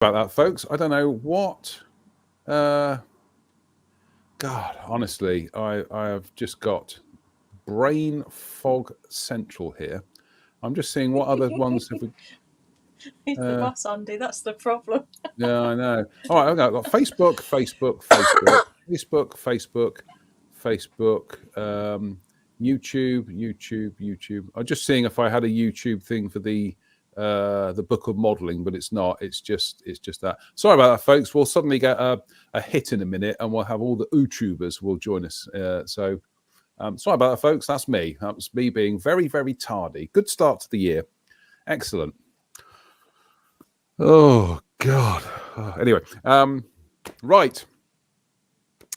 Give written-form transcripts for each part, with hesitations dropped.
About that, folks. I don't know what. God, honestly, I have just got brain fog central here. I'm just seeing what other ones have we. He's the boss, Andy. That's the problem. Yeah, I know. All right, okay, I've got Facebook, Facebook, Facebook, Facebook, Facebook, Facebook, YouTube, YouTube, YouTube. I'm just seeing if I had a YouTube thing for the book of modeling, but it's not. It's just that. Sorry about that, folks. We'll suddenly get a hit in a minute, and we'll have all the YouTubers will join us. So sorry about that, folks. That's me. That was me being very, very tardy. Good start to the year. Excellent. Oh God. Anyway, right.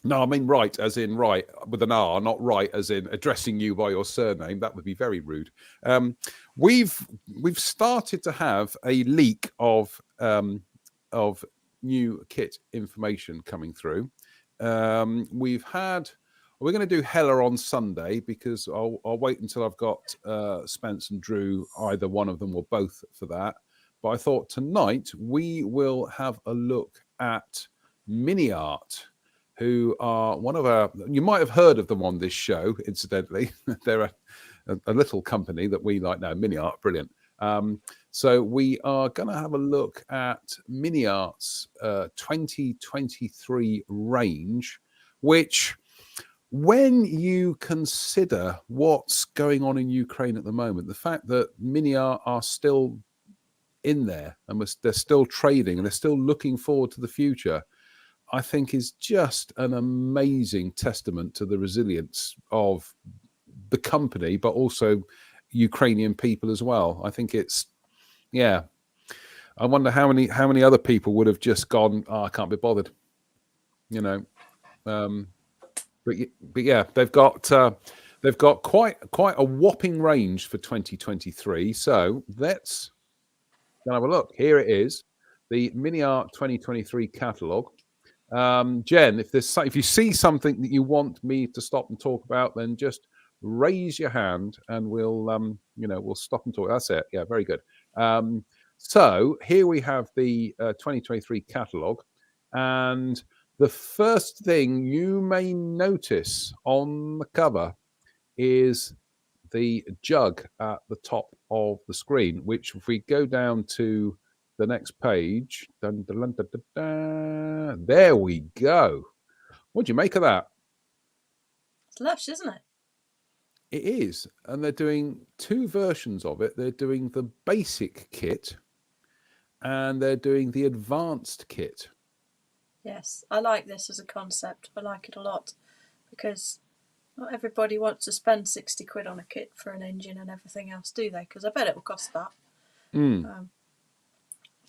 No, I mean right, as in right with an R, not right as in addressing you by your surname. That would be very rude. We've started to have a leak of new kit information coming through. We're going to do Hella on Sunday because I'll wait until I've got Spence and Drew, either one of them or both, for that. But I thought tonight we will have a look at MiniArt, who are one of our. You might have heard of them on this show, incidentally. They're a little company that we like now. MiniArt, brilliant. So we are going to have a look at MiniArt's 2023 range, which, when you consider what's going on in Ukraine at the moment, the fact that MiniArt are still in there and they're still trading and they're still looking forward to the future, I think is just an amazing testament to the resilience of the company, but also Ukrainian people as well. I think it's, yeah. I wonder how many other people would have just gone, oh, I can't be bothered, you know. But yeah, they've got quite a whopping range for 2023. So let's have a look. Here it is, the MiniArt 2023 catalogue. Jen, if you see something that you want me to stop and talk about, then just raise your hand and we'll we'll stop and talk. That's it. Yeah, very good. So here we have the 2023 catalogue, and the first thing you may notice on the cover is the jug at the top of the screen, which, if we go down to the next page, there we go. What do you make of that? It's lush, isn't it? It is, and they're doing two versions of it. They're doing the basic kit and they're doing the advanced kit. Yes, I like this as a concept. I like it a lot because not everybody wants to spend 60 quid on a kit for an engine and everything else, do they? Because I bet it will cost that.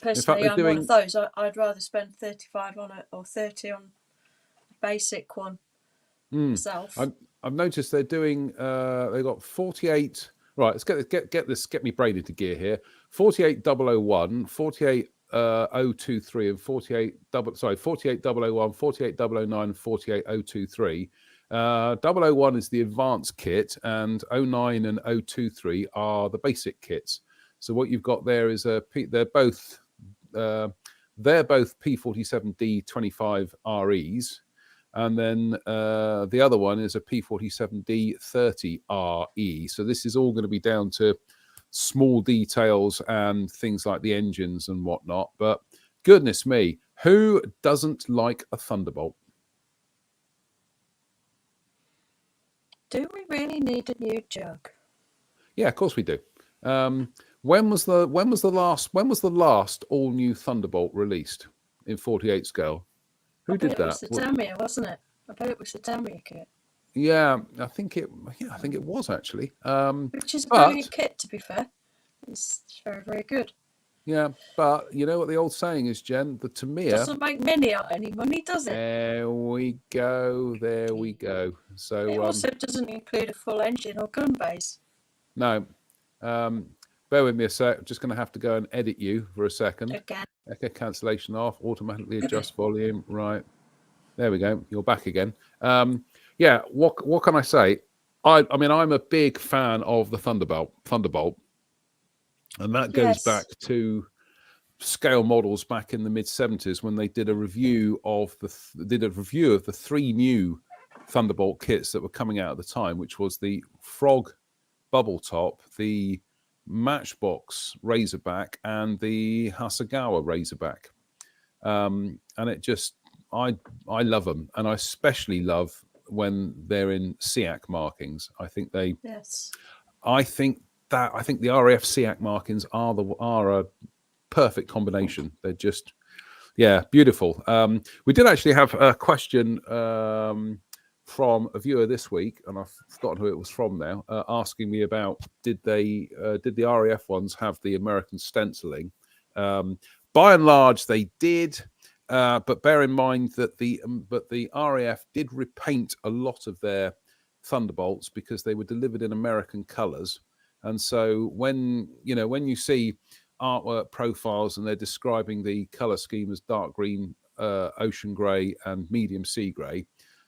Personally, I'm one of those. I'd rather spend 35 on it or 30 on a basic one myself. I've noticed they're doing. They've got 48. Right, let's get me brain into gear here. 48001, 48023, and 48001, 48009, 48023. 001 is the advanced kit, and 09 and 023 are the basic kits. So what you've got there is they're both P47D 25 REs. And then the other one is a P47D 30 RE. So this is all going to be down to small details and things like the engines and whatnot. But goodness me, who doesn't like a Thunderbolt? Do we really need a new jug? Yeah, of course we do. When was the last all new Thunderbolt released in 48 scale? Who did that? It was the Tamiya, wasn't it? I bet it was the Tamiya kit. Yeah, I think it was actually. Which is a brilliant kit, to be fair. It's very, very good. Yeah, but you know what the old saying is, Jen? The Tamiya doesn't make MiniArt any money, does it? There we go. So it also doesn't include a full engine or gun base. No. Bear with me a sec. I'm just going to have to go and edit you for a second. Again. Echo cancellation off. Automatically adjust volume. Right. There we go. You're back again. Yeah. What can I say? I mean, I'm a big fan of the Thunderbolt, and that goes back to scale models back in the mid-70s when they did a review of the 3 new Thunderbolt kits that were coming out at the time, which was the Frog Bubble Top, the Matchbox Razorback, and the Hasegawa Razorback. And it just, I love them, and I especially love when they're in SEAC markings. I think they, Yes. I think the RAF SEAC markings are a perfect combination. They're just, yeah, beautiful. We did actually have a question from a viewer this week, and I've forgotten who it was from now, asking me about did the RAF ones have the American stenciling? By and large, they did. But bear in mind that the RAF did repaint a lot of their Thunderbolts because they were delivered in American colours, and so when you see artwork profiles and they're describing the colour scheme as dark green, ocean grey, and medium sea grey,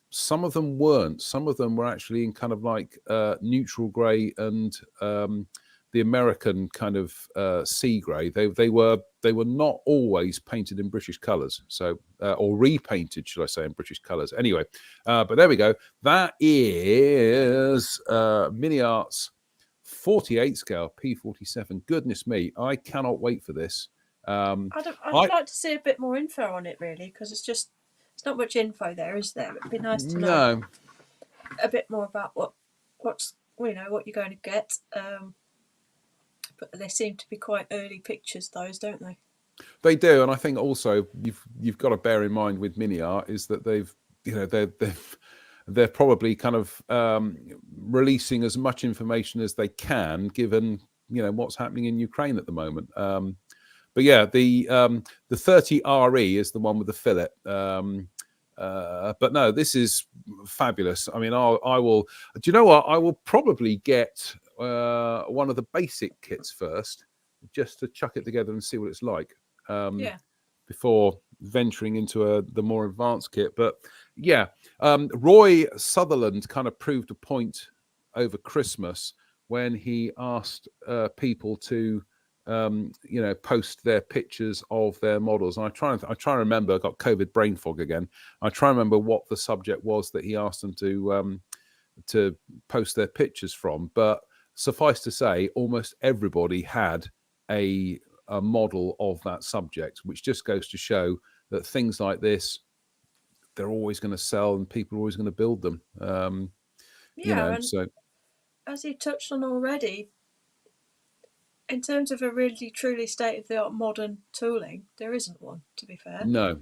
some of them weren't. Some of them were actually in kind of like neutral grey and the American kind of sea grey. They were not always painted in British colours, so or repainted, should I say, in British colours. Anyway, but there we go. That is MiniArt's 48 scale P47. Goodness me, I cannot wait for this. I'd like to see a bit more info on it, really, because it's not much info there, is there? It'd be nice to know a bit more about what you're going to get. But they seem to be quite early pictures, those, don't they? They do, and I think also you've got to bear in mind with MiniArt is that they're probably kind of releasing as much information as they can, given what's happening in Ukraine at the moment. But yeah, the 30RE is the one with the fillet. But no, this is fabulous. I mean, I will. Do you know what? I will probably get one of the basic kits first, just to chuck it together and see what it's like. Before venturing into the more advanced kit. But yeah, Roy Sutherland kind of proved a point over Christmas when he asked people to post their pictures of their models. And I try to remember. I got COVID brain fog again. I try and remember what the subject was that he asked them to post their pictures from. But suffice to say, almost everybody had a model of that subject, which just goes to show that things like this, they're always going to sell and people are always going to build them. So as you touched on already, in terms of a really truly state-of-the-art modern tooling, there isn't one, to be fair. No.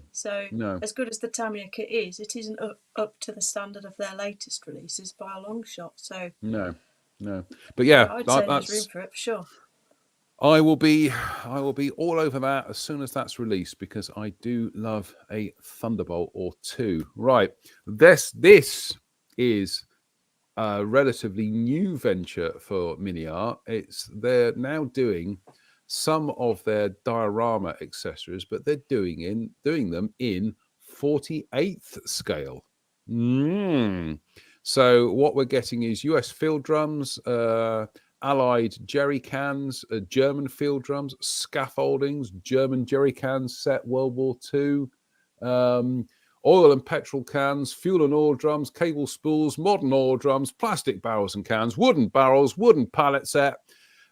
As good as the Tamiya kit is, it isn't up to the standard of their latest releases by a long shot. So no. But yeah, I'd say there's room for it for sure. I will be all over that as soon as that's released, because I do love a Thunderbolt or two. Right, this is a relatively new venture for MiniArt. They're now doing some of their diorama accessories, but they're doing them in 48th scale. So what we're getting is US field drums, Allied jerry cans, German field drums, scaffoldings, German jerry cans set World War II, oil and petrol cans, fuel and oil drums, cable spools, modern oil drums, plastic barrels and cans, wooden barrels, wooden pallet set,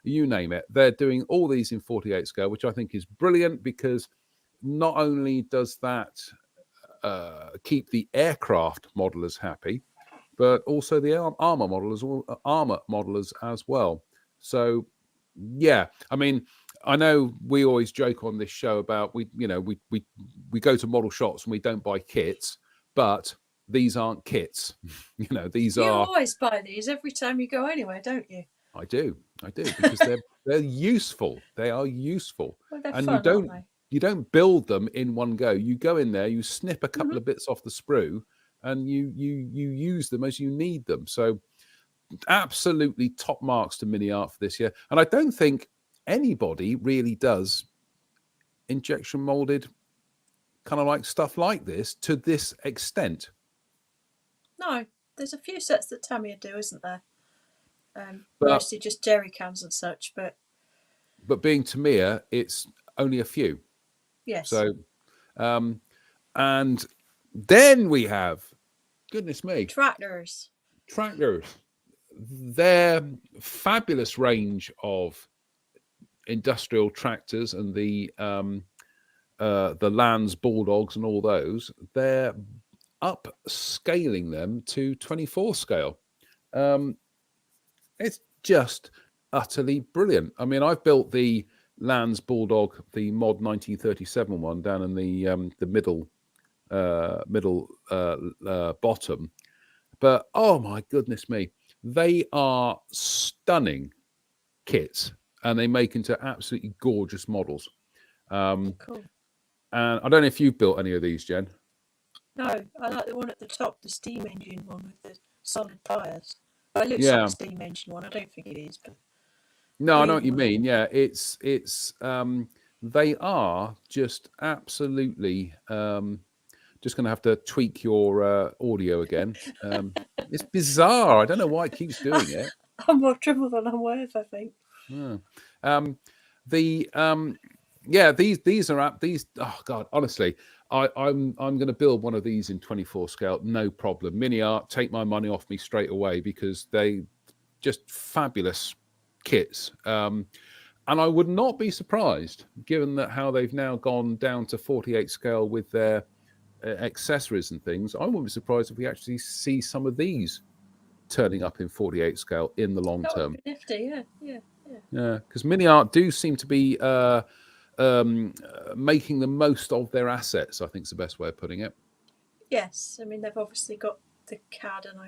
you name it. They're doing all these in 48 scale, which I think is brilliant, because not only does that keep the aircraft modelers happy, but also the armor modelers as well. So, yeah, I mean, I know we always joke on this show about we go to model shops and we don't buy kits, but these aren't kits. These are. You always buy these every time you go anywhere, don't you? I do, because they're useful. They are useful, Well, they're and fun, you don't build them in one go. You go in there, you snip a couple of bits off the sprue, and you use them as you need them. So absolutely top marks to MiniArt for this year. And I don't think anybody really does injection molded kind of like stuff like this to this extent. No, there's a few sets that Tamiya do, isn't there? Mostly just jerry cans and such, but being Tamiya, it's only a few. Yes. So, and then we have, goodness me, tractors. Their fabulous range of industrial tractors and the Lands Bulldogs and all those, they're upscaling them to 24 scale. It's just utterly brilliant. I mean, I've built the Lands Bulldog, the mod 1937 one, down in the middle bottom. But oh my goodness me, they are stunning kits, and they make into absolutely gorgeous models. Cool. And I don't know if you've built any of these, Jen. No, I like the one at the top, the steam engine one with the solid tyres. Well, it looks like a steam engine one. I don't think it is, but no, I know what you mean. Yeah, it's they are just absolutely. Just going to have to tweak your audio again. It's bizarre. I don't know why it keeps doing it. I'm more trouble than I'm worth, I think. These are these. Oh God, honestly, I'm going to build one of these in 24 scale, no problem. MiniArt, take my money off me straight away, because they just fabulous kits. And I would not be surprised, given that how they've now gone down to 48 scale with their accessories and things. I wouldn't be surprised if we actually see some of these turning up in 48 scale in the long term. Nifty, yeah. Because MiniArt do seem to be making the most of their assets, I think is the best way of putting it. Yes, I mean, they've obviously got the CAD, and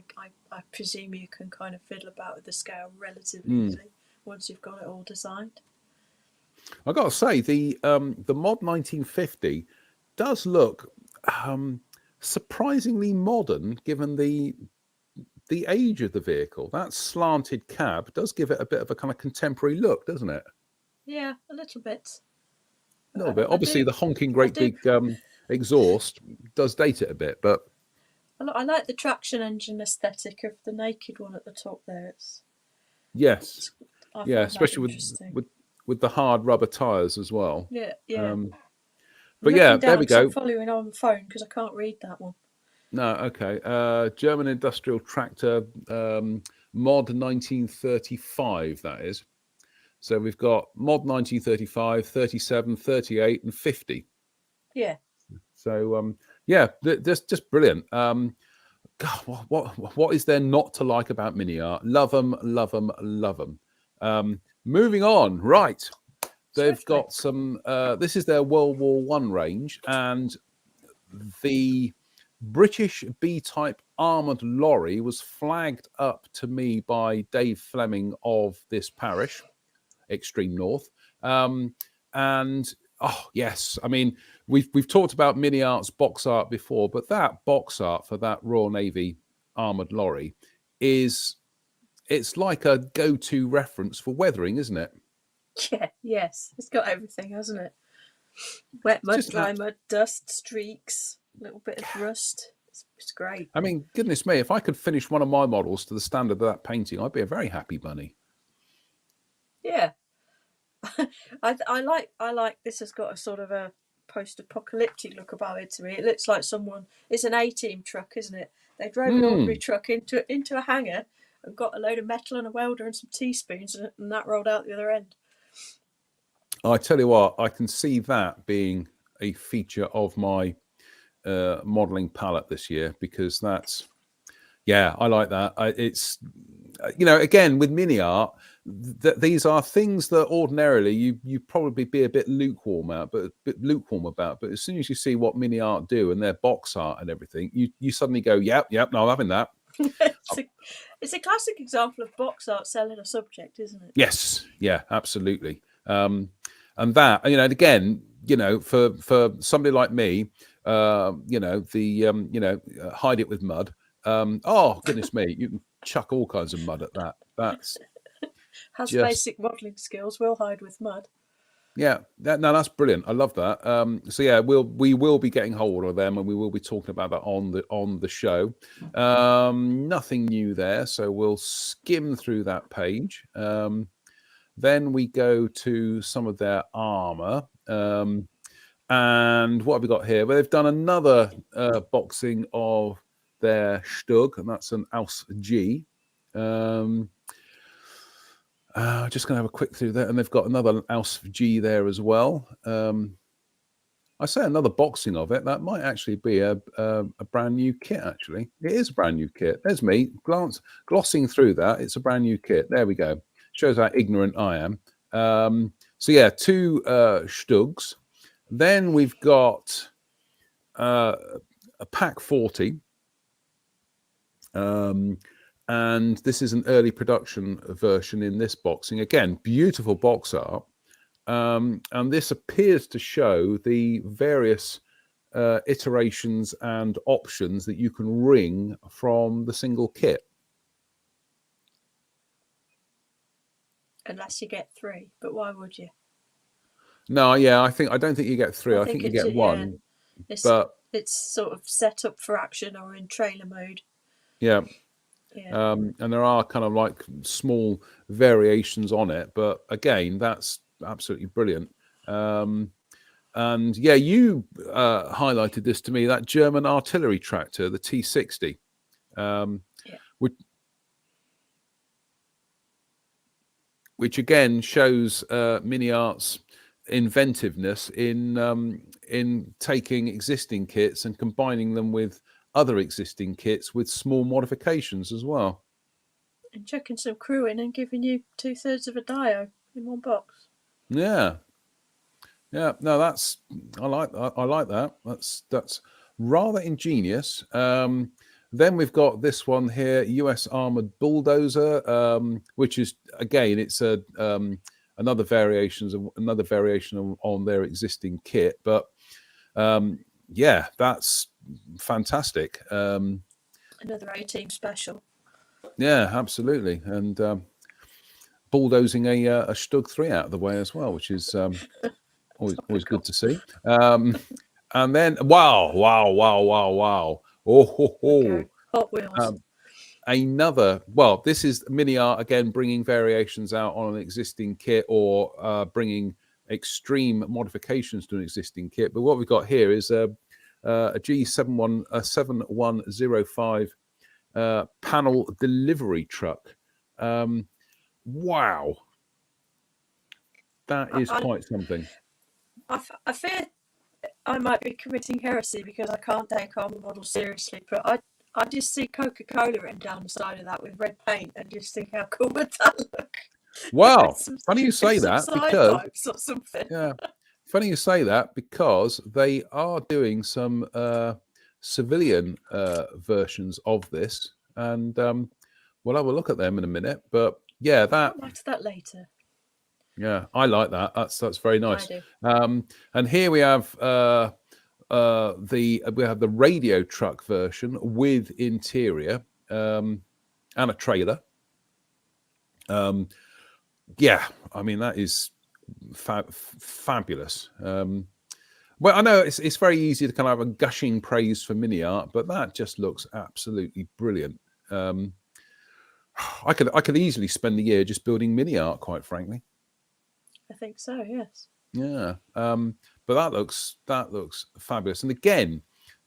I presume you can kind of fiddle about with the scale relatively easily once you've got it all designed. I've got to say, the mod 1950 does look surprisingly modern, given the age of the vehicle. That slanted cab does give it a bit of a kind of contemporary look, doesn't it? Yeah, a little bit. A little bit. Obviously, the honking great big exhaust does date it a bit, but I like the traction engine aesthetic of the naked one at the top there. Especially with the hard rubber tires as well. Yeah. But yeah, there we go. I'm following on the phone because I can't read that one. No, okay. German industrial tractor, mod 1935, that is. So we've got mod 1935, 37, 38, and 50. Yeah. So just brilliant. God, what is there not to like about MiniArt? Love them. Moving on, right? They've got some. This is their World War I range, and the British B-type armoured lorry was flagged up to me by Dave Fleming of this parish, Extreme North. And oh yes, I mean we've talked about MiniArt's box art before, but that box art for that Royal Navy armoured lorry it's like a go-to reference for weathering, isn't it? Yeah, yes. It's got everything, hasn't it? Wet mud, dry mud, dust, streaks, a little bit of rust. It's great. I mean, goodness me, if I could finish one of my models to the standard of that painting, I'd be a very happy bunny. Yeah. I like this has got a sort of a post-apocalyptic look about it to me. It looks like it's an A-team truck, isn't it? They drove an ordinary truck into a hangar and got a load of metal and a welder and some teaspoons, and that rolled out the other end. I tell you what, I can see that being a feature of my modelling palette this year, because that's, I like that. It's, again, with MiniArt, these are things that ordinarily you probably be a bit lukewarm about, but as soon as you see what MiniArt do and their box art and everything, you suddenly go, yep, no, I'm having that. It's a classic example of box art selling a subject, isn't it? Yes, yeah, absolutely. And that, again, for somebody like me, hide it with mud. Oh goodness me, you can chuck all kinds of mud at that. That's has basic modelling skills. Will hide with mud. Yeah, that's brilliant. I love that. We will be getting hold of them, and we will be talking about that on the show. Nothing new there, so we'll skim through that page. Then we go to some of their armor, And what have we got here? Well, they've done another boxing of their Stug, and that's an Aus G. Just going to have a quick through there, and they've got another Aus G there as well. I say another boxing of it. That might actually be a brand new kit. Actually, it is a brand new kit. There's me glossing through that. It's a brand new kit. There we go. Shows how ignorant I am. So yeah, 2 Stugs. Then we've got a pack 40. And this is an early production version in this boxing. Again, beautiful box art. And this appears to show the various iterations and options that you can ring from the single kit. Unless you get 3, but why would you? No, yeah, I don't think you get 3. I think you get 1. Yeah, but it's sort of set up for action or in trailer mode. Yeah. Yeah. And there are kind of like small variations on it, but again, that's absolutely brilliant. And yeah, you highlighted this to me, that German artillery tractor, the T60, which again shows MiniArt's inventiveness in taking existing kits and combining them with other existing kits with small modifications as well. And chucking some crew in and giving you 2/3 of a Dio in one box. Yeah. Yeah, no, I like that. That's rather ingenious. Then we've got this one here, US Armored Bulldozer, which is again, it's another variation on their existing kit. But yeah, that's fantastic. Another A-Team special. Yeah, absolutely, and bulldozing a Stug 3 out of the way as well, which is always good to see. And then wow. Okay. Hot Wheels. This is MiniArt again bringing variations out on an existing kit or bringing extreme modifications to an existing kit. But what we've got here is a G7105 panel delivery truck. Wow, that is quite something. I fear I might be committing heresy because I can't take Armour models seriously, but I just see Coca-Cola written down the side of that with red paint and just think, how cool would that look? Wow, funny you say that, because or something. Yeah, funny you say that, because they are doing some civilian versions of this, and we'll have a look at them in a minute. But yeah, I'll come back to that later. Yeah, I like that. That's very nice. I do. And here we have the radio truck version with interior and a trailer. Yeah, I mean, that is fabulous. Well, I know it's very easy to kind of have a gushing praise for MiniArt, but that just looks absolutely brilliant. I could easily spend the year just building MiniArt, quite frankly. I think so, yes. Yeah, but that looks fabulous. And again,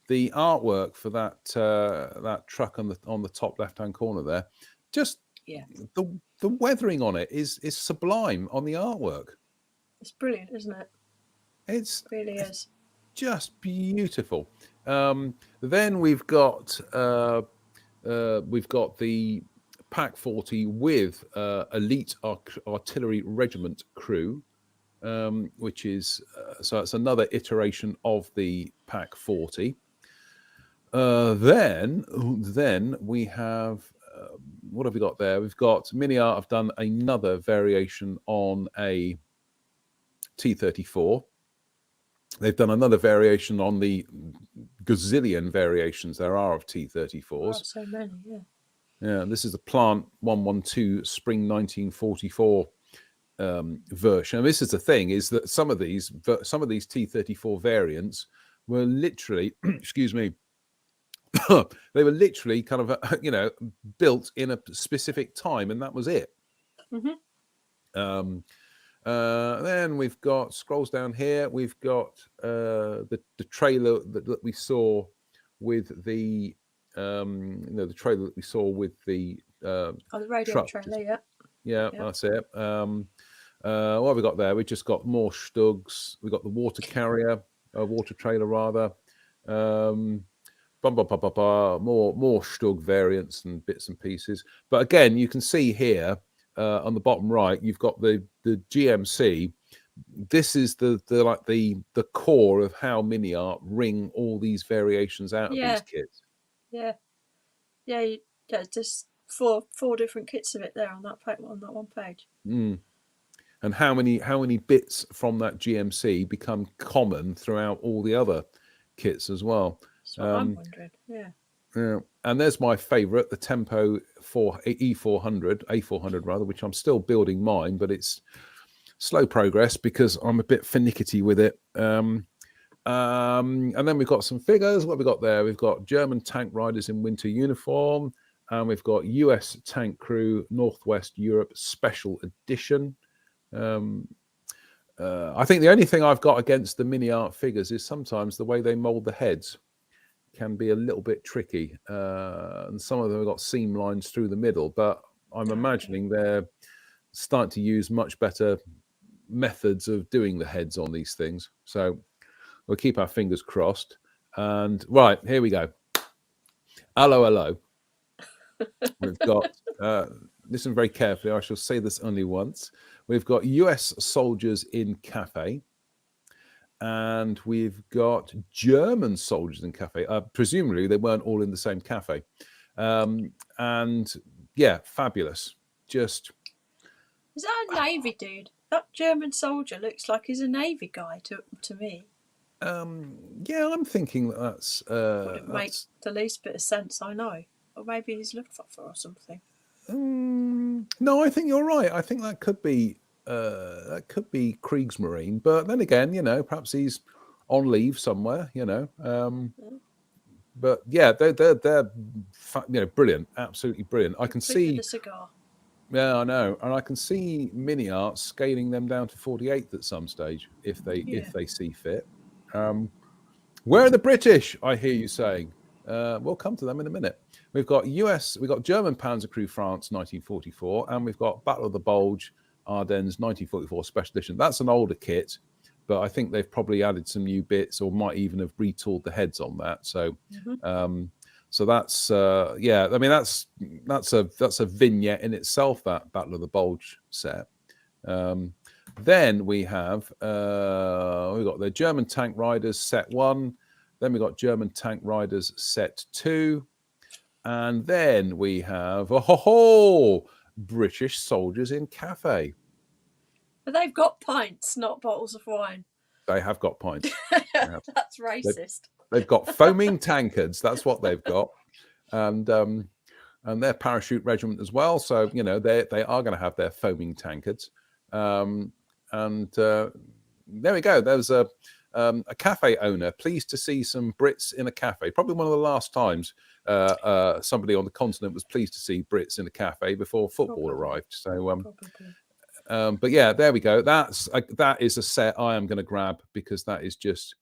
the artwork for that truck on the top left-hand corner there, just the weathering on it is sublime on the artwork. It's brilliant, isn't it? It really is just beautiful. Then we've got the Pack 40 with Elite Artillery Regiment crew, which is so it's another iteration of the Pack 40. Then we have what have we got there? We've got MiniArt have done another variation on a T-34. They've done another variation on the gazillion variations there are of T-34s. Oh, so many, yeah. Yeah, this is the Plant 112 Spring 1944 version. And this is the thing, is that some of these T-34 variants were literally, excuse me, they were literally kind of, built in a specific time, and that was it. Mm-hmm. Then we've got, scrolls down here, we've got the trailer that we saw with the the trailer that we saw with the the radio truck. trailer. Yeah, that's it. What have we got there? We just got more Stugs. We got the water carrier, water trailer rather. More Stug variants and bits and pieces. But again, you can see here on the bottom right, you've got the GMC. This is the core of how MiniArt wring all these variations out of these kits. Yeah, just four different kits of it there on that one page. And how many bits from that GMC become common throughout all the other kits as well? That's what I'm wondering. Yeah. And there's my favourite, the Tempo A400 rather, which I'm still building mine, but it's slow progress because I'm a bit finicky with it. And then we've got some figures. What have we got there? We've got German tank riders in winter uniform, and we've got US Tank Crew Northwest Europe Special Edition. I think the only thing I've got against the MiniArt figures is sometimes the way they mould the heads can be a little bit tricky, and some of them have got seam lines through the middle, but I'm imagining they're starting to use much better methods of doing the heads on these things, so we'll keep our fingers crossed. And right, here we go. Hello. We've got listen very carefully, I shall say this only once. We've got US soldiers in cafe, and we've got German soldiers in cafe. Presumably they weren't all in the same cafe. And yeah, fabulous. Just, is that a Navy dude? That German soldier looks like he's a Navy guy to me. Yeah, I'm thinking that's wouldn't make the least bit of sense, I know. Or maybe he's Luftwaffe or something. No, I think you're right. I think that could be Kriegsmarine, but then again, perhaps he's on leave somewhere, But yeah, they're brilliant, absolutely brilliant. I can see the cigar. Yeah, I know, and I can see MiniArt scaling them down to 48 at some stage if they see fit. Where are the British? I hear you saying. We'll come to them in a minute. We've got German Panzercrew France 1944, and we've got Battle of the Bulge Ardennes 1944 Special Edition. That's an older kit, but I think they've probably added some new bits, or might even have retooled the heads on that. So, so that's I mean that's a vignette in itself, that Battle of the Bulge set. Then we've got the German Tank Riders set 1. Then we got German Tank Riders set 2. And then we have British soldiers in cafe. But they've got pints, not bottles of wine. They have got pints. That's racist. They've got foaming tankards. That's what they've got. And their parachute regiment as well. So, they are going to have their foaming tankards. And there we go. There's a cafe owner pleased to see some Brits in a cafe. Probably one of the last times somebody on the continent was pleased to see Brits in a cafe before football arrived. So, but yeah, there we go. That is a set I am going to grab because that is just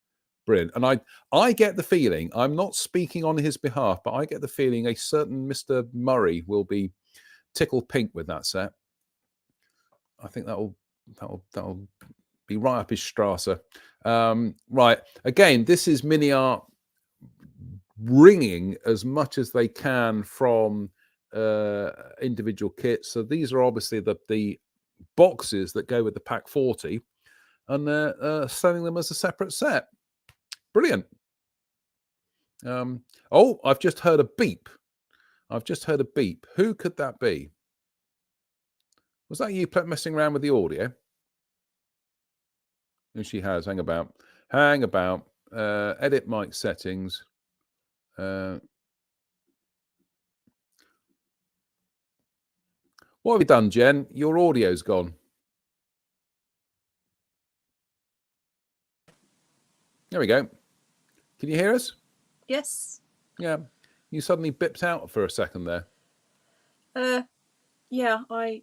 brilliant. And I get the feeling, I'm not speaking on his behalf, but I get the feeling a certain Mr. Murray will be tickled pink with that set. I think that'll be right up his Strasse. Right, again, this is MiniArt wringing as much as they can from individual kits. So these are obviously the boxes that go with the Pack 40, and they're selling them as a separate set. Brilliant. Oh, I've just heard a beep. Who could that be? Was that you messing around with the audio? And she has. Hang about. Edit mic settings. What have you done, Jen? Your audio's gone. There we go. Can you hear us? Yes. Yeah. You suddenly bipped out for a second there. Yeah, I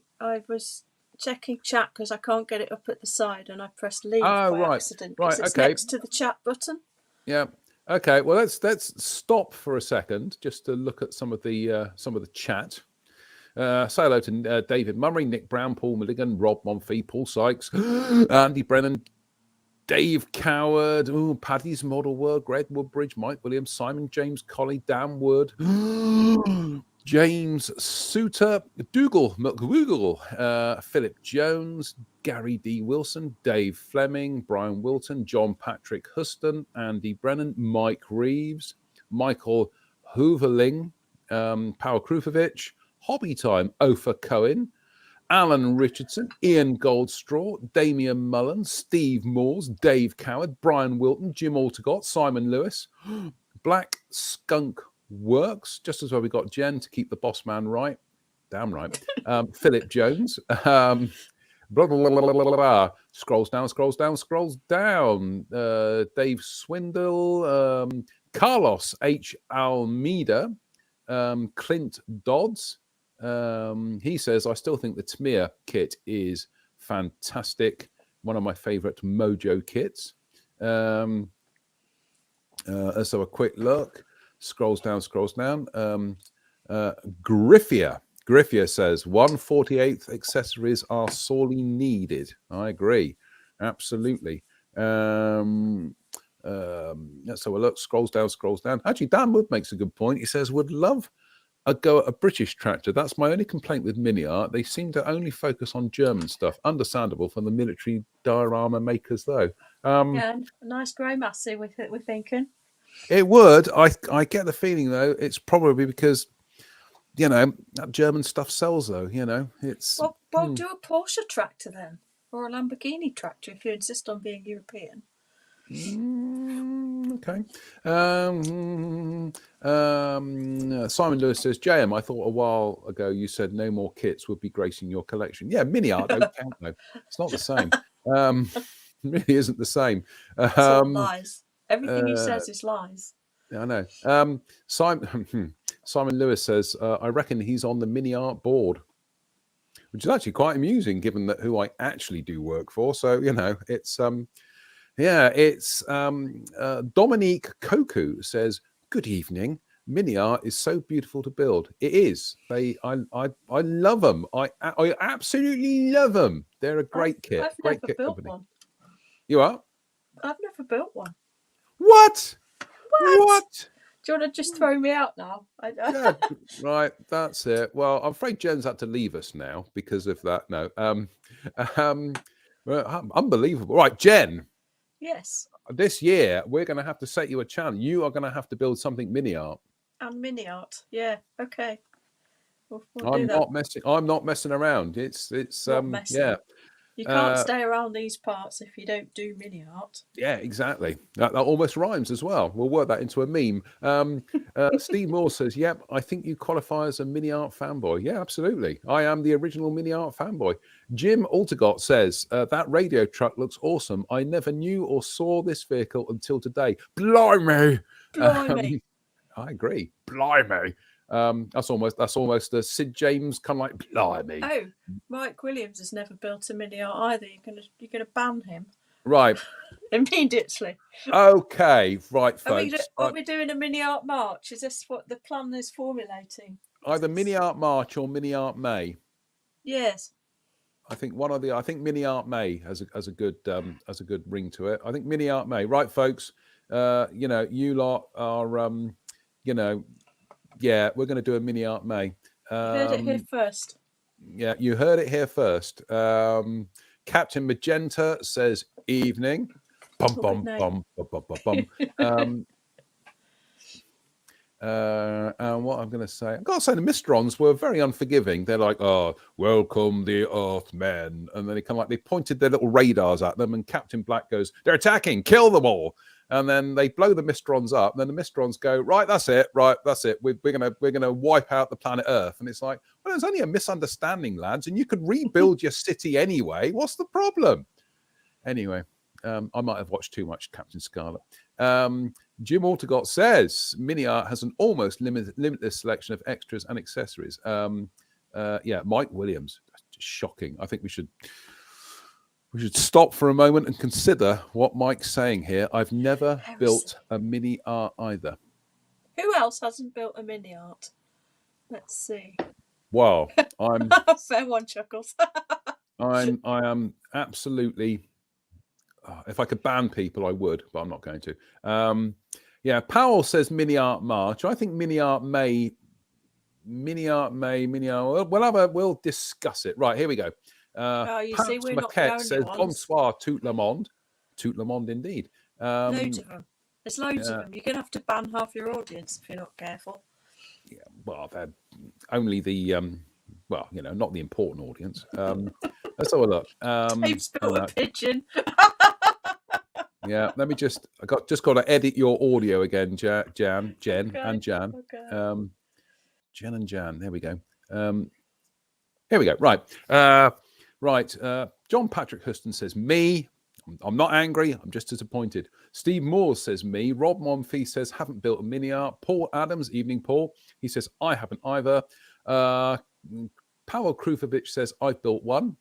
was checking chat because I can't get it up at the side, and I pressed leave by accident right, because it's next to the chat button. Yeah. Okay. Well, let's stop for a second just to look at some of the chat. Say hello to David Murray, Nick Brown, Paul Milligan, Rob Monfee, Paul Sykes, Andy Brennan, Dave Coward, Paddy's Model World, Greg Woodbridge, Mike Williams, Simon James Colley, Dan Wood, James Souter, Dougal McWoogle, Philip Jones, Gary D. Wilson, Dave Fleming, Brian Wilton, John Patrick Huston, Andy Brennan, Mike Reeves, Michael Hooverling, Power Krufovich, Hobby Time, Ofer Cohen, Alan Richardson, Ian Goldstraw, Damian Mullen, Steve Moores, Dave Coward, Brian Wilton, Jim Altegott, Simon Lewis, Black Skunk Works, just as well we got Jen to keep the boss man right. Damn right. Philip Jones. Blah, blah, blah, blah, blah, blah. Scrolls down. Dave Swindle, Carlos H. Almeida, Clint Dodds. He says, I still think the Tmir kit is fantastic. One of my favorite Mojo kits. So a quick look. Scrolls down. Griffia says 1/48 accessories are sorely needed. I agree. Absolutely. Let's have a look. Scrolls down. Actually, Dan Wood makes a good point. He says, would love a go at a British tractor. That's my only complaint with MiniArt. They seem to only focus on German stuff. Understandable for the military diorama makers, though. Yeah, a nice grey massey, we're thinking. It would. I get the feeling, though, it's probably because, that German stuff sells, though. It's... Well, do a Porsche tractor, then. Or a Lamborghini tractor, if you insist on being European. Okay. Simon Lewis says, JM, I thought a while ago you said no more kits would be gracing your collection. Yeah, MiniArt don't count, though. It's not the same. Really isn't the same. It's all lies. Everything he says is lies. I know. Simon Lewis says, I reckon he's on the MiniArt board, which is actually quite amusing given that who I actually do work for. So, it's... it's Dominique Koku says, good evening. MiniArt is so beautiful to build. It is. I love them. I absolutely love them. They're a great kit. I've great never kit built company. one. You are? I've never built one. What? Do you want to just throw me out now? Yeah, right, that's it. Well, I'm afraid Jen's had to leave us now because of that. No. Unbelievable. Right, Jen. Yes. This year, we're going to have to set you a challenge. You are going to have to build something MiniArt. And MiniArt. Yeah, okay. We'll I'm do that. I'm not messing around. It's yeah. You can't stay around these parts if you don't do MiniArt. Yeah, exactly. That almost rhymes as well. We'll work that into a meme. Steve Moore says, yep, I think you qualify as a MiniArt fanboy. Yeah, absolutely. I am the original MiniArt fanboy. Jim Altegott says, that radio truck looks awesome. I never knew or saw this vehicle until today. Blimey. I agree. Blimey. That's almost a Sid James kind of like blimey. Oh, Mike Williams has never built a MiniArt either. You're gonna ban him, right? Immediately. Okay, right, folks. Are we doing a MiniArt March? Is this what the plan is formulating? Either MiniArt March or MiniArt May. Yes. I think I think MiniArt May has a good ring to it. I think MiniArt May. Right, folks. You lot are yeah, we're going to do a MiniArt May. You heard it here first. Yeah, you heard it here first. Captain Magenta says, evening. Bum, bum, bum, bum, bum, bum, bum. And what I'm going to say, I've got to say the Mistrons were very unforgiving. They're like, oh, welcome the Earthmen. And then they pointed their little radars at them and Captain Black goes, they're attacking, kill them all. And then they blow the Mistrons up. And then the Mistrons go, right, that's it. We're gonna wipe out the planet Earth. And it's like, well, there's only a misunderstanding, lads, and you could rebuild your city anyway. What's the problem? Anyway, I might have watched too much Captain Scarlet. Jim Altegott says MiniArt has an almost limitless selection of extras and accessories. Mike Williams, shocking. I think we should stop for a moment and consider what Mike's saying here. I've never built a MiniArt either. Who else hasn't built a MiniArt? Let's see. Wow, I'm fair one, Chuckles. I am absolutely. If I could ban people, I would, but I'm not going to. Yeah, Powell says MiniArt March. I think MiniArt May. We'll discuss it. Right, here we go. You see, we're not the only says ones. Bonsoir, tout le monde. Tout le monde, indeed. Loads of them. There's loads of them. You're going to have to ban half your audience if you're not careful. Yeah, well, they're only the, not the important audience. Let's have a look. Dave's built a pigeon. Yeah, let me just got to edit your audio again, Jen and Jan. Okay. Jen and Jan. There we go. Here we go. Right. John Patrick Huston says me. I'm not angry. I'm just disappointed. Steve Moore says me. Rob Monfils says haven't built a MiniArt. Paul Adams, evening Paul. He says I haven't either. Pavel Krufovich says I've built one.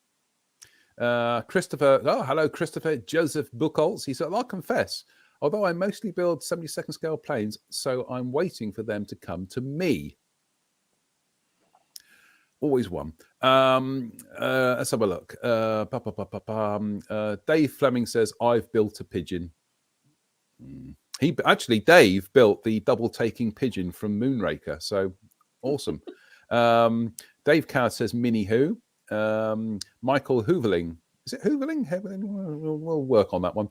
Christopher, hello Christopher. Joseph Buchholz, he said I'll confess, although I mostly build 72nd scale planes, so I'm waiting for them to come to me. Always one. Let's have a look. Dave Fleming says I've built a pigeon. Dave built the double taking pigeon from Moonraker, so awesome. Dave Coward says Mini Who. Michael Hooverling. Is it Hooverling? We'll work on that one.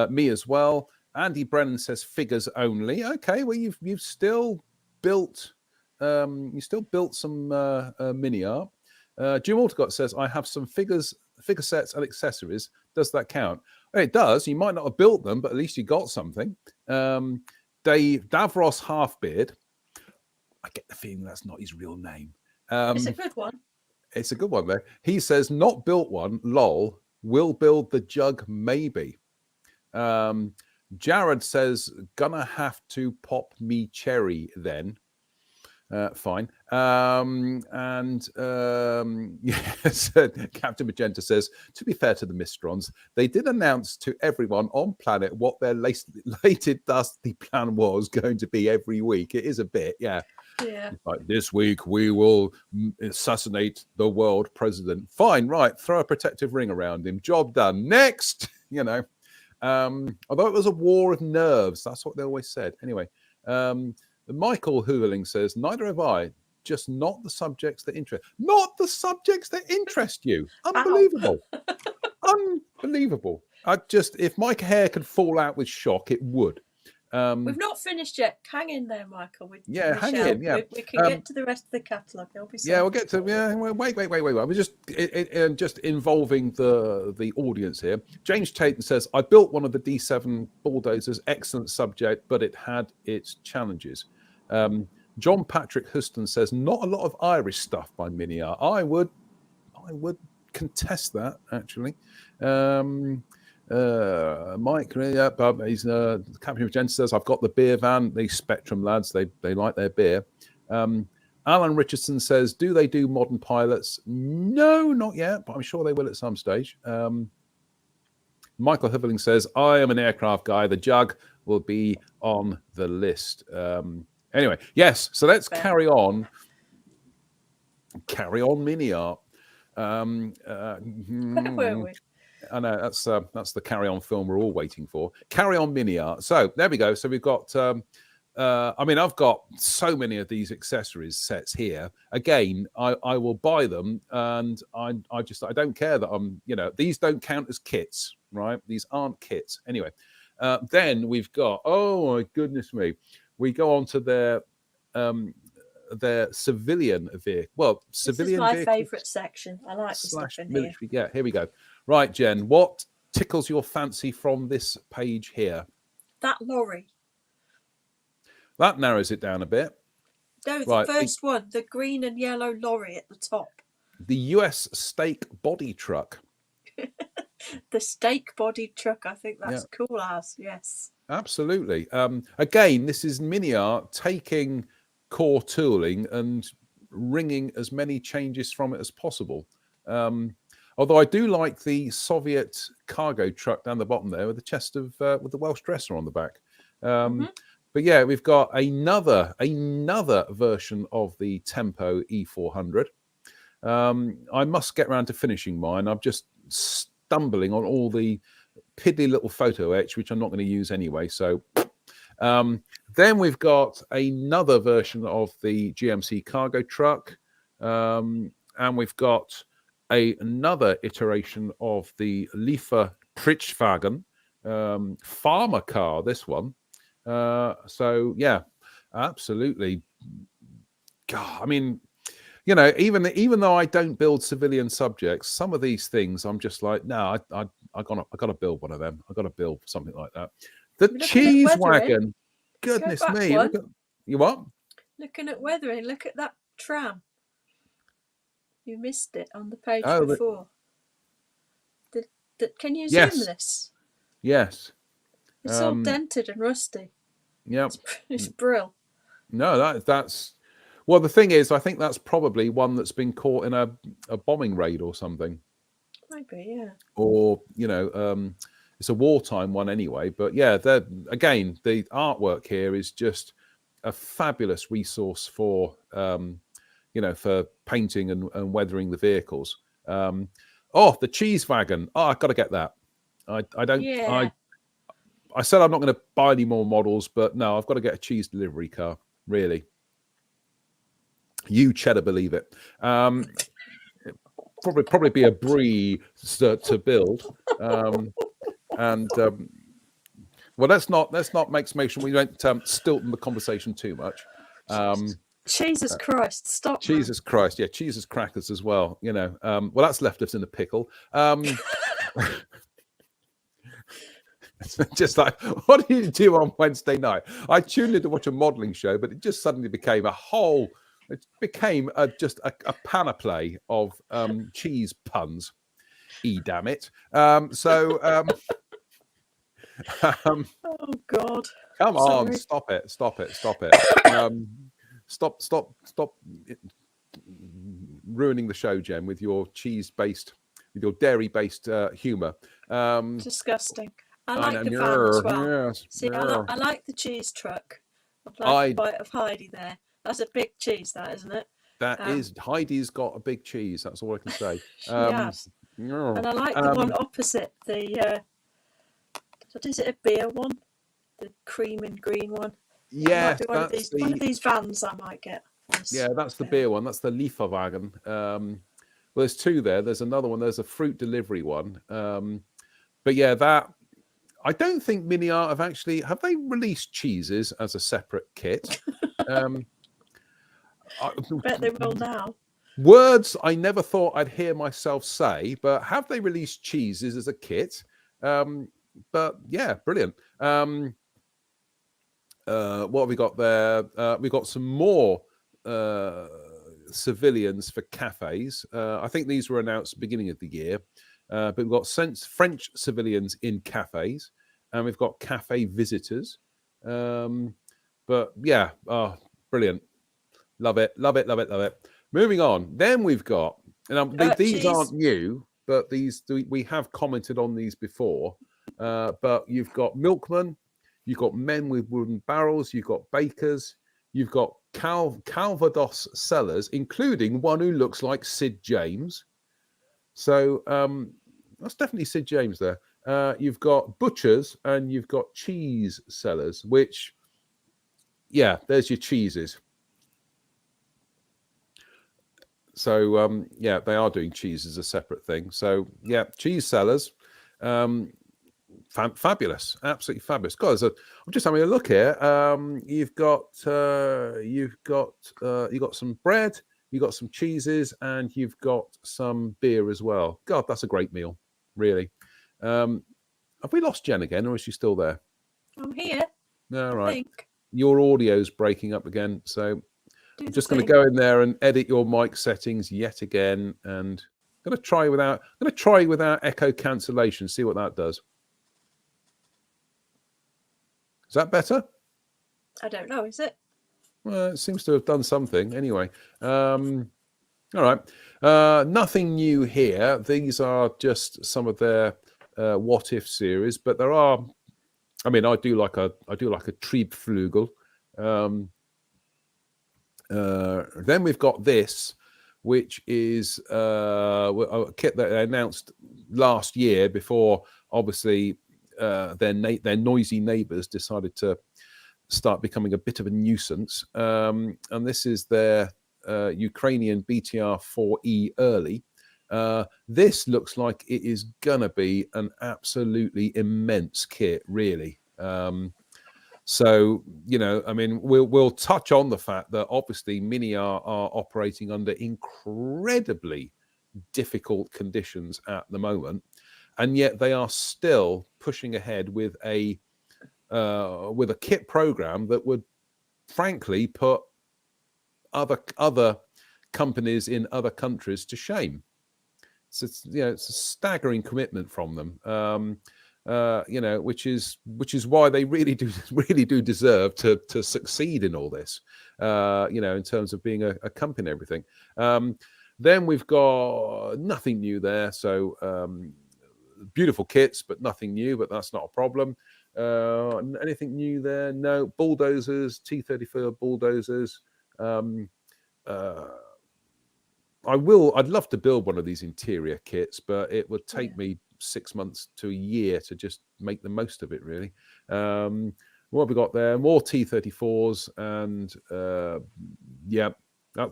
Me as well. Andy Brennan says figures only. Okay, well you've still built some MiniArt. Jim Aldercott says I have some figure sets and accessories. Does that count? It does. You might not have built them, but at least you got something. Davros Halfbeard. I get the feeling that's not his real name. It's a good one. It's a good one, though. He says, not built one, lol. Will build the jug, maybe. Jared says, gonna have to pop me cherry then. Fine. Yes, Captain Magenta says, to be fair to the Mistrons, they did announce to everyone on planet what their latest dusty plan was going to be every week. It is a bit, yeah. Yeah. Like this week we will assassinate the world president. Fine, right. Throw a protective ring around him. Job done. Next, although it was a war of nerves. That's what they always said. Anyway, Michael Hooverling says, neither have I. Just not the subjects that interest. Not the subjects that interest you. Unbelievable. Unbelievable. If my hair could fall out with shock, it would. We've not finished yet. Hang in there, Michael. Hang in. Yeah, we can get to the rest of the catalogue. There'll be we'll get to. Yeah, wait. We're just involving the audience here. James Tatum says, "I built one of the D7 bulldozers. Excellent subject, but it had its challenges." John Patrick Huston says, "Not a lot of Irish stuff by MiniArt." I would contest that actually. Mike, he's Captain Magenta says, I've got the beer van. These Spectrum lads, they like their beer. Alan Richardson says, do they do modern pilots? No, not yet, but I'm sure they will at some stage. Michael Hibbling says, I am an aircraft guy. The jug will be on the list. Anyway, yes, so let's carry on. Carry on MiniArt. Where were we? I know that's the Carry On film we're all waiting for. Carry On MiniArt. So there we go. So we've got. I've got so many of these accessories sets here. Again, I will buy them, and I don't care that I'm. These don't count as kits, right? These aren't kits. Anyway, then we've got. Oh my goodness me! We go on to their civilian vehicle. Well, civilian. This is my favourite section. I like the stuff in military. Here. Yeah, here we go. Right, Jen, what tickles your fancy from this page here? That lorry. That narrows it down a bit. No, the first one, the green and yellow lorry at the top. The US stake body truck. The stake body truck, I think that's cool as, yes. Absolutely. Again, this is MiniArt taking core tooling and wringing as many changes from it as possible. Although I do like the Soviet cargo truck down the bottom there with the chest of with the Welsh dresser on the back. But yeah, we've got another version of the Tempo E400. I must get around to finishing mine. I'm just stumbling on all the piddly little photo etch, which I'm not going to use anyway. So then we've got another version of the GMC cargo truck, and we've got another iteration of the Liefer Pritschwagen farmer car. This one. So yeah, absolutely. God, I mean, you know, even though I don't build civilian subjects, some of these things I'm just like, no, I gotta build one of them. I gotta build something like that. The cheese wagon. Goodness me! Look at, you what? Looking at weathering. Look at that tram. You missed it on the page before. Can you zoom this? Yes. It's all dented and rusty. Yeah. It's brill. No, that's well. The thing is, I think that's probably one that's been caught in a bombing raid or something. Maybe, yeah. Or you know, it's a wartime one anyway. But yeah, again, the artwork here is just a fabulous resource for you know, for painting and weathering the vehicles. Oh, the cheese wagon. Oh, I've got to get that. I don't. Yeah. I said I'm not going to buy any more models, but no, I've got to get a cheese delivery car. Really, you cheddar believe it. Probably be a Brie to build, and well, let's not make sure we don't stilton the conversation too much. Jesus Christ, stop. Jesus Christ, yeah, cheeses crackers as well. You know, well, that's left us in a pickle. Just like, what do you do on Wednesday night? I tuned in to watch a modelling show, but it just suddenly became just a panoply of cheese puns. Damn it. Oh God. Come on, stop it. Stop ruining the show, Jen, with your dairy-based humour. Disgusting. I like the van as well. Yes, see, I like the cheese truck. I'd like a bite of Heidi there. That's a big cheese, that, isn't it? That is. Heidi's got a big cheese. That's all I can say. Yes. And I like the one opposite. What is it, a beer one? The cream and green one? Yes, one of these vans I might get. Yeah, that's the beer one. That's the Lieferwagen. Well, there's two there. There's another one. There's a fruit delivery one. But yeah, that... I don't think MiniArt have they released cheeses as a separate kit? I bet they will now. Words I never thought I'd hear myself say, but have they released cheeses as a kit? But yeah, brilliant. What have we got there? We've got some more civilians for cafes. I think these were announced beginning of the year. But we've got French civilians in cafes, and we've got cafe visitors. But yeah, brilliant. Love it. Moving on. Then we've got, these aren't new, but we have commented on these before. But you've got milkmen, you've got men with wooden barrels, you've got bakers, you've got Calvados sellers, including one who looks like Sid James. So that's definitely Sid James there. You've got butchers and you've got cheese sellers, which, yeah, there's your cheeses. So, yeah, they are doing cheese as a separate thing. So, yeah, cheese sellers, fabulous, absolutely fabulous. Guys, I'm just having a look here. You've got some bread. You've got some cheeses, and you've got some beer as well. God, that's a great meal, really. Have we lost Jen again, or is she still there? I'm here. All right. Your audio's breaking up again, so I'm just going to go in there and edit your mic settings yet again, and I'm going to try without echo cancellation. See what that does. Is that better? I don't know. Is it? Well, it seems to have done something. Anyway, All right. Nothing new here. These are just some of their what if series, but there are. I mean, I do like a Triebflügel. Then we've got this, which is a kit that they announced last year before, obviously, their noisy neighbours decided to start becoming a bit of a nuisance. And this is their Ukrainian BTR-4E early. This looks like it is gonna be an absolutely immense kit, really. So, I mean, we'll touch on the fact that obviously MiniArt are operating under incredibly difficult conditions at the moment, and yet they are still pushing ahead with a kit program that would, frankly, put other companies in other countries to shame. So it's a staggering commitment from them. Which is why they really do deserve to succeed in all this. In terms of being a company and everything. Then we've got nothing new there. So beautiful kits, but nothing new. But that's not a problem. Anything new there? No. Bulldozers, T34 bulldozers. I'd love to build one of these interior kits, but it would take me 6 months to a year to just make the most of it, really. What have we got there? More T34s, and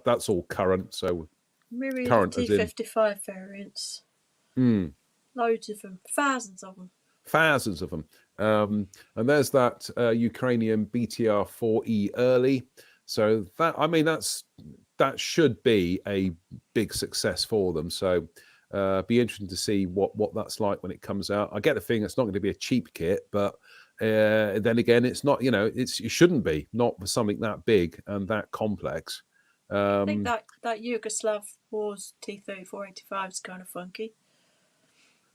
that's all current. So myriad current T55 variants. Loads of them, thousands of them. And there's that Ukrainian BTR-4E early. So that should be a big success for them. So be interesting to see what that's like when it comes out. I get the feeling it's not going to be a cheap kit, but then again, it's not. It shouldn't be, not for something that big and that complex. I think that Yugoslav Wars T3485 is kind of funky.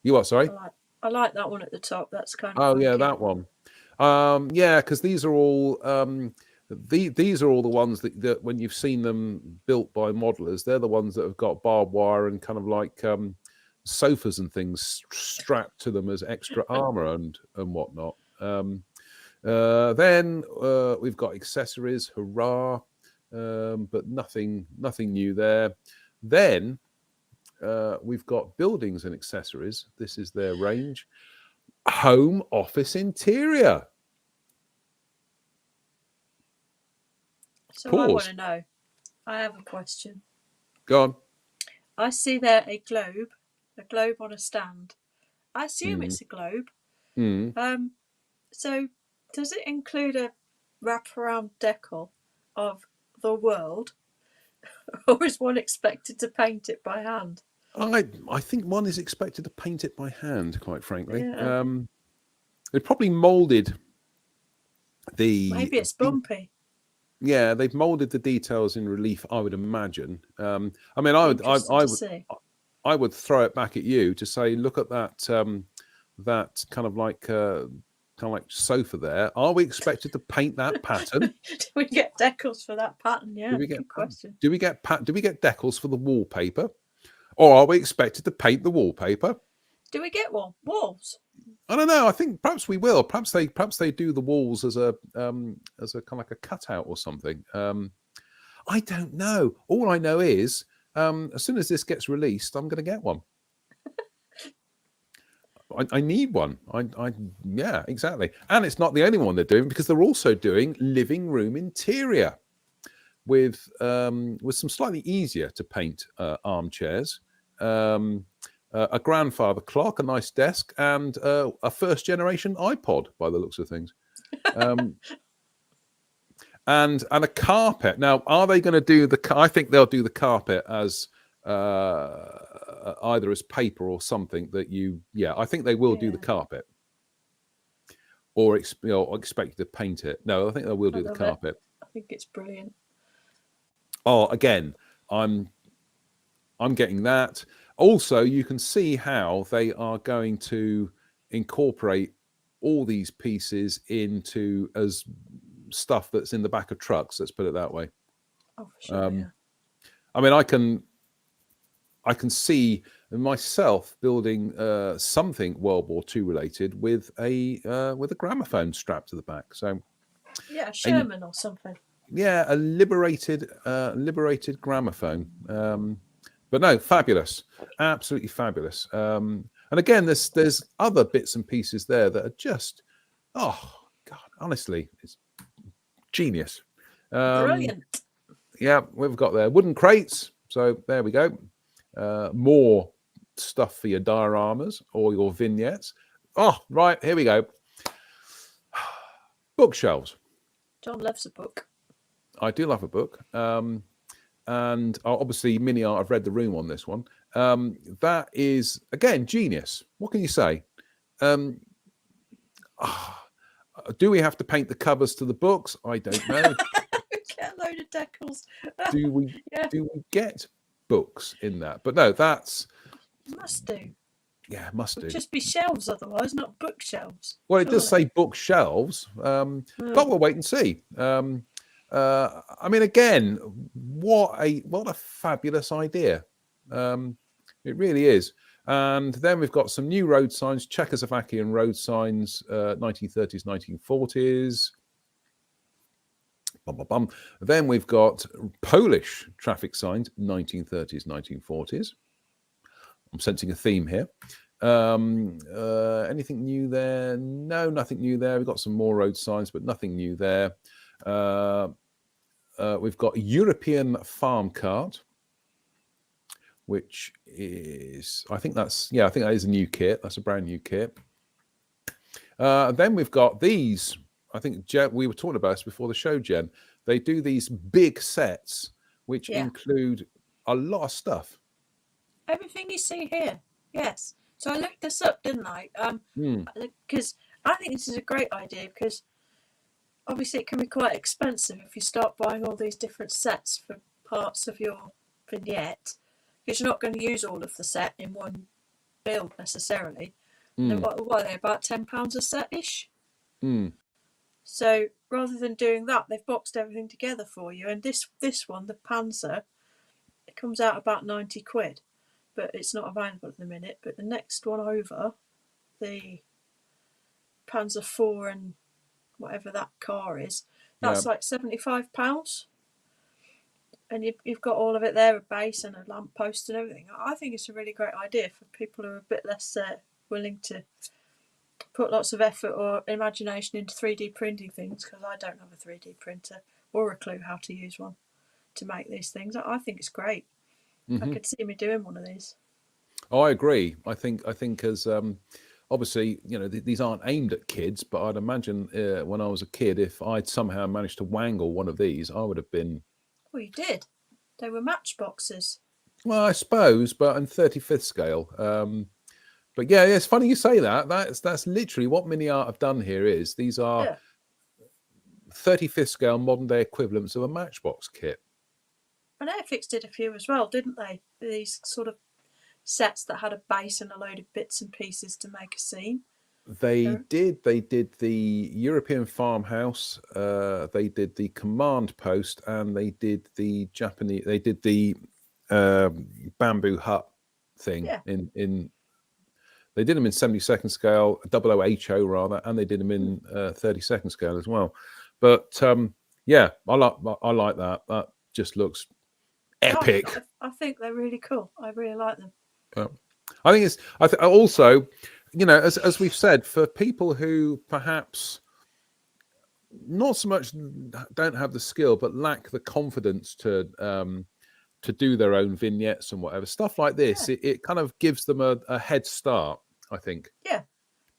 You what? Sorry. I like that one at the top. That's kind of. Oh funky. Yeah, that one. Because these are all. These are all the ones that when you've seen them built by modelers, they're the ones that have got barbed wire and kind of like sofas and things strapped to them as extra armor and whatnot. Then we've got accessories, hurrah, but nothing new there. Then we've got buildings and accessories. This is their range. Home office interior. So Pause. I want to know. I have a question. Go on. I see there a globe on a stand. I assume it's a globe. So does it include a wraparound decal of the world, or is one expected to paint it by hand? I think one is expected to paint it by hand, quite frankly. Yeah. They probably molded maybe it's bumpy. Yeah, they've molded the details in relief, I would imagine. I mean, I would throw it back at you to say, look at that that kind of like sofa there. Are we expected to paint that pattern? Do we get decals for that pattern? Yeah, good question. Do we get decals for the wallpaper, or are we expected to paint the wallpaper? Do we get walls? I don't know. I think perhaps we will. Perhaps they do the walls as a kind of like a cutout or something. I don't know. All I know is as soon as this gets released, I'm going to get one. I need one. Yeah, exactly. And it's not the only one they're doing, because they're also doing living room interior with some slightly easier to paint armchairs. A grandfather clock, a nice desk, and a first generation iPod by the looks of things. And a carpet. Now, are they going to do I think they'll do the carpet as either as paper or something that I think they will do the carpet. Or expect you to paint it. No, I think they will do the carpet. I think it's brilliant. Oh, again, I'm getting that. Also, you can see how they are going to incorporate all these pieces into as stuff that's in the back of trucks. Let's put it that way. Oh, for sure. I mean, I can I can see myself building something World War II related with a gramophone strapped to the back. So yeah, a Sherman or something. Yeah, a liberated gramophone. But no, fabulous, absolutely fabulous. And again, there's other bits and pieces there that are just, oh God, honestly, it's genius. Brilliant. Yeah, we've got there wooden crates. So there we go. More stuff for your dioramas or your vignettes. Oh, right, here we go. Bookshelves. John loves a book. I do love a book. And obviously MiniArt, I've read the room on this one. That is, again, genius. What can you say? Do we have to paint the covers to the books? I don't know. Get a load of decals. Do we get books in that? But no, that's... Must do. Yeah, must do. Just be shelves otherwise, not bookshelves. Well, it does say bookshelves, but we'll wait and see. I mean, again, what a fabulous idea. It really is. And then we've got some new road signs, Czechoslovakian road signs, 1930s, 1940s. Bum, bum, bum. Then we've got Polish traffic signs, 1930s, 1940s. I'm sensing a theme here. Anything new there? No, nothing new there. We've got some more road signs, but nothing new there. We've got European farm cart, which is, I think that is a new kit. That's a brand new kit. Then we've got these. I think we were talking about this before the show, Jen. They do these big sets, which include a lot of stuff. Everything you see here, yes. So I looked this up, didn't I? Because I think this is a great idea, because obviously it can be quite expensive if you start buying all these different sets for parts of your vignette, because you're not going to use all of the set in one build necessarily. What are they, about £10 a set-ish? So rather than doing that, they've boxed everything together for you. And this one, the Panzer, it comes out about 90 quid, but it's not available at the minute. But the next one over, the Panzer 4 and whatever that car is, that's like £75. And you've got all of it there, a base and a lamppost and everything. I think it's a really great idea for people who are a bit less willing to put lots of effort or imagination into 3D printing things, because I don't have a 3D printer or a clue how to use one to make these things. I think it's great. I could see me doing one of these. Oh, I agree. I think as obviously, these aren't aimed at kids, but I'd imagine when I was a kid, if I'd somehow managed to wangle one of these, I would have been... Well, you did. They were matchboxes. Well, I suppose, but on 35th scale. But yeah, it's funny you say that. That's literally what MiniArt have done here. These are 35th scale modern day equivalents of a matchbox kit. And Airfix did a few as well, didn't they? These sort of sets that had a base and a load of bits and pieces to make a scene. They did. They did the European farmhouse. They did the command post, and they did the Japanese. They did the bamboo hut thing in. They did them in 72nd scale, 00HO rather, and they did them in 32nd scale as well. But I like that. That just looks epic. I think they're really cool. I really like them. I think it's. Also, as we've said, for people who perhaps not so much don't have the skill, but lack the confidence to do their own vignettes and whatever stuff like this, it kind of gives them a head start, I think.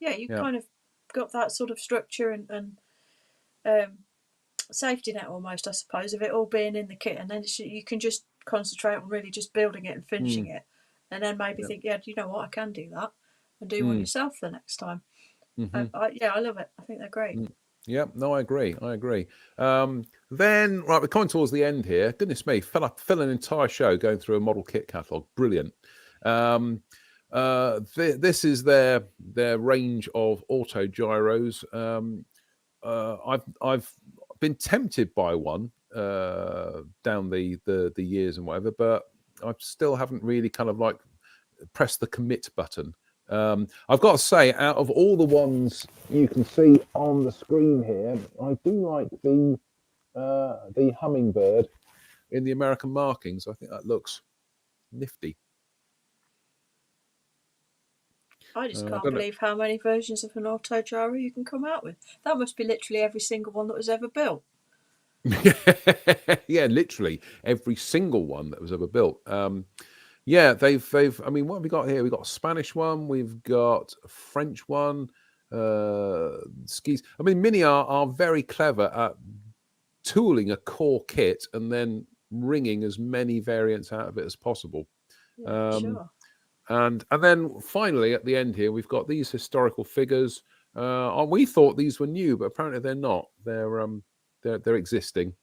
You kind of got that sort of structure and safety net almost, I suppose, of it all being in the kit, and then you can just concentrate on really just building it and finishing it, and then maybe think, you know what, I can do that, and do one yourself the next time. I love it. I think they're great. Yeah, no, I agree. Then, right, we're coming towards the end here. Goodness me, fill an entire show going through a model kit catalogue. Brilliant. This is their range of auto gyros. I've been tempted by one down the years and whatever, but still haven't really kind of like pressed the commit button. I've got to say, out of all the ones you can see on the screen here, I do like the hummingbird in the American markings. I think that looks nifty. I just can't believe how many versions of an auto gyro you can come out with. That must be literally every single one that was ever built. Yeah, literally every single one that was ever built. Yeah, they've. I mean, what have we got here? We've got a Spanish one. We've got a French one. Skis. I mean, MiniArt are very clever at tooling a core kit and then wringing as many variants out of it as possible. Yeah, sure. And then finally at the end here, we've got these historical figures. We thought these were new, but apparently they're not. They're existing.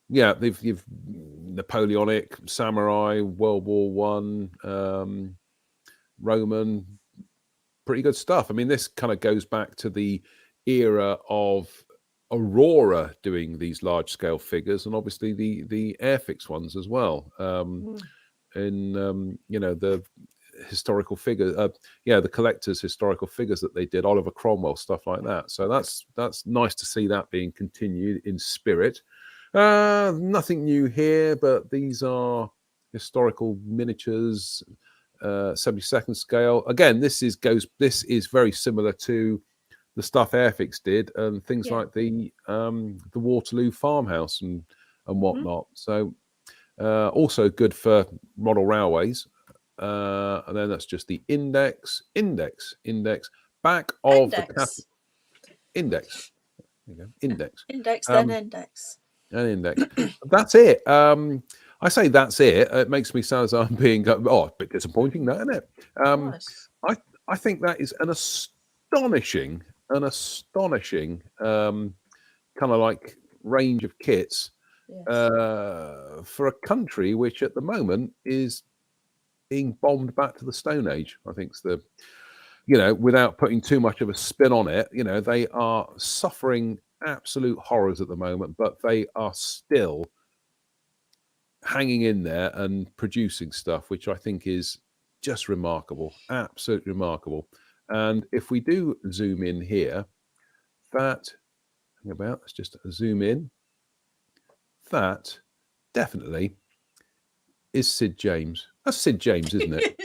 Yeah, you've Napoleonic, samurai, World War One, Roman, pretty good stuff. I mean, this kind of goes back to the era of Aurora doing these large scale figures, and obviously the Airfix ones as well. In the historical figures, the collectors' historical figures that they did, Oliver Cromwell, stuff like that. So that's nice to see that being continued in spirit. Nothing new here, but these are historical miniatures, 72nd scale. Again, this is very similar to the stuff Airfix did, and things like the Waterloo farmhouse and whatnot. So also good for model railways. And then that's just the index back of the index. There you go. Index. Index, then index. An index. That's it. I say that's it. It makes me sound as though I'm being a bit disappointing, that, isn't it? Nice. I think that is an astonishing kind of like range of kits for a country which at the moment is being bombed back to the Stone Age. I think it's without putting too much of a spin on it, they are suffering absolute horrors at the moment, but they are still hanging in there and producing stuff, which I think is just remarkable, absolutely remarkable. And if we do zoom in here, let's just zoom in. That definitely is Sid James. That's Sid James, isn't it?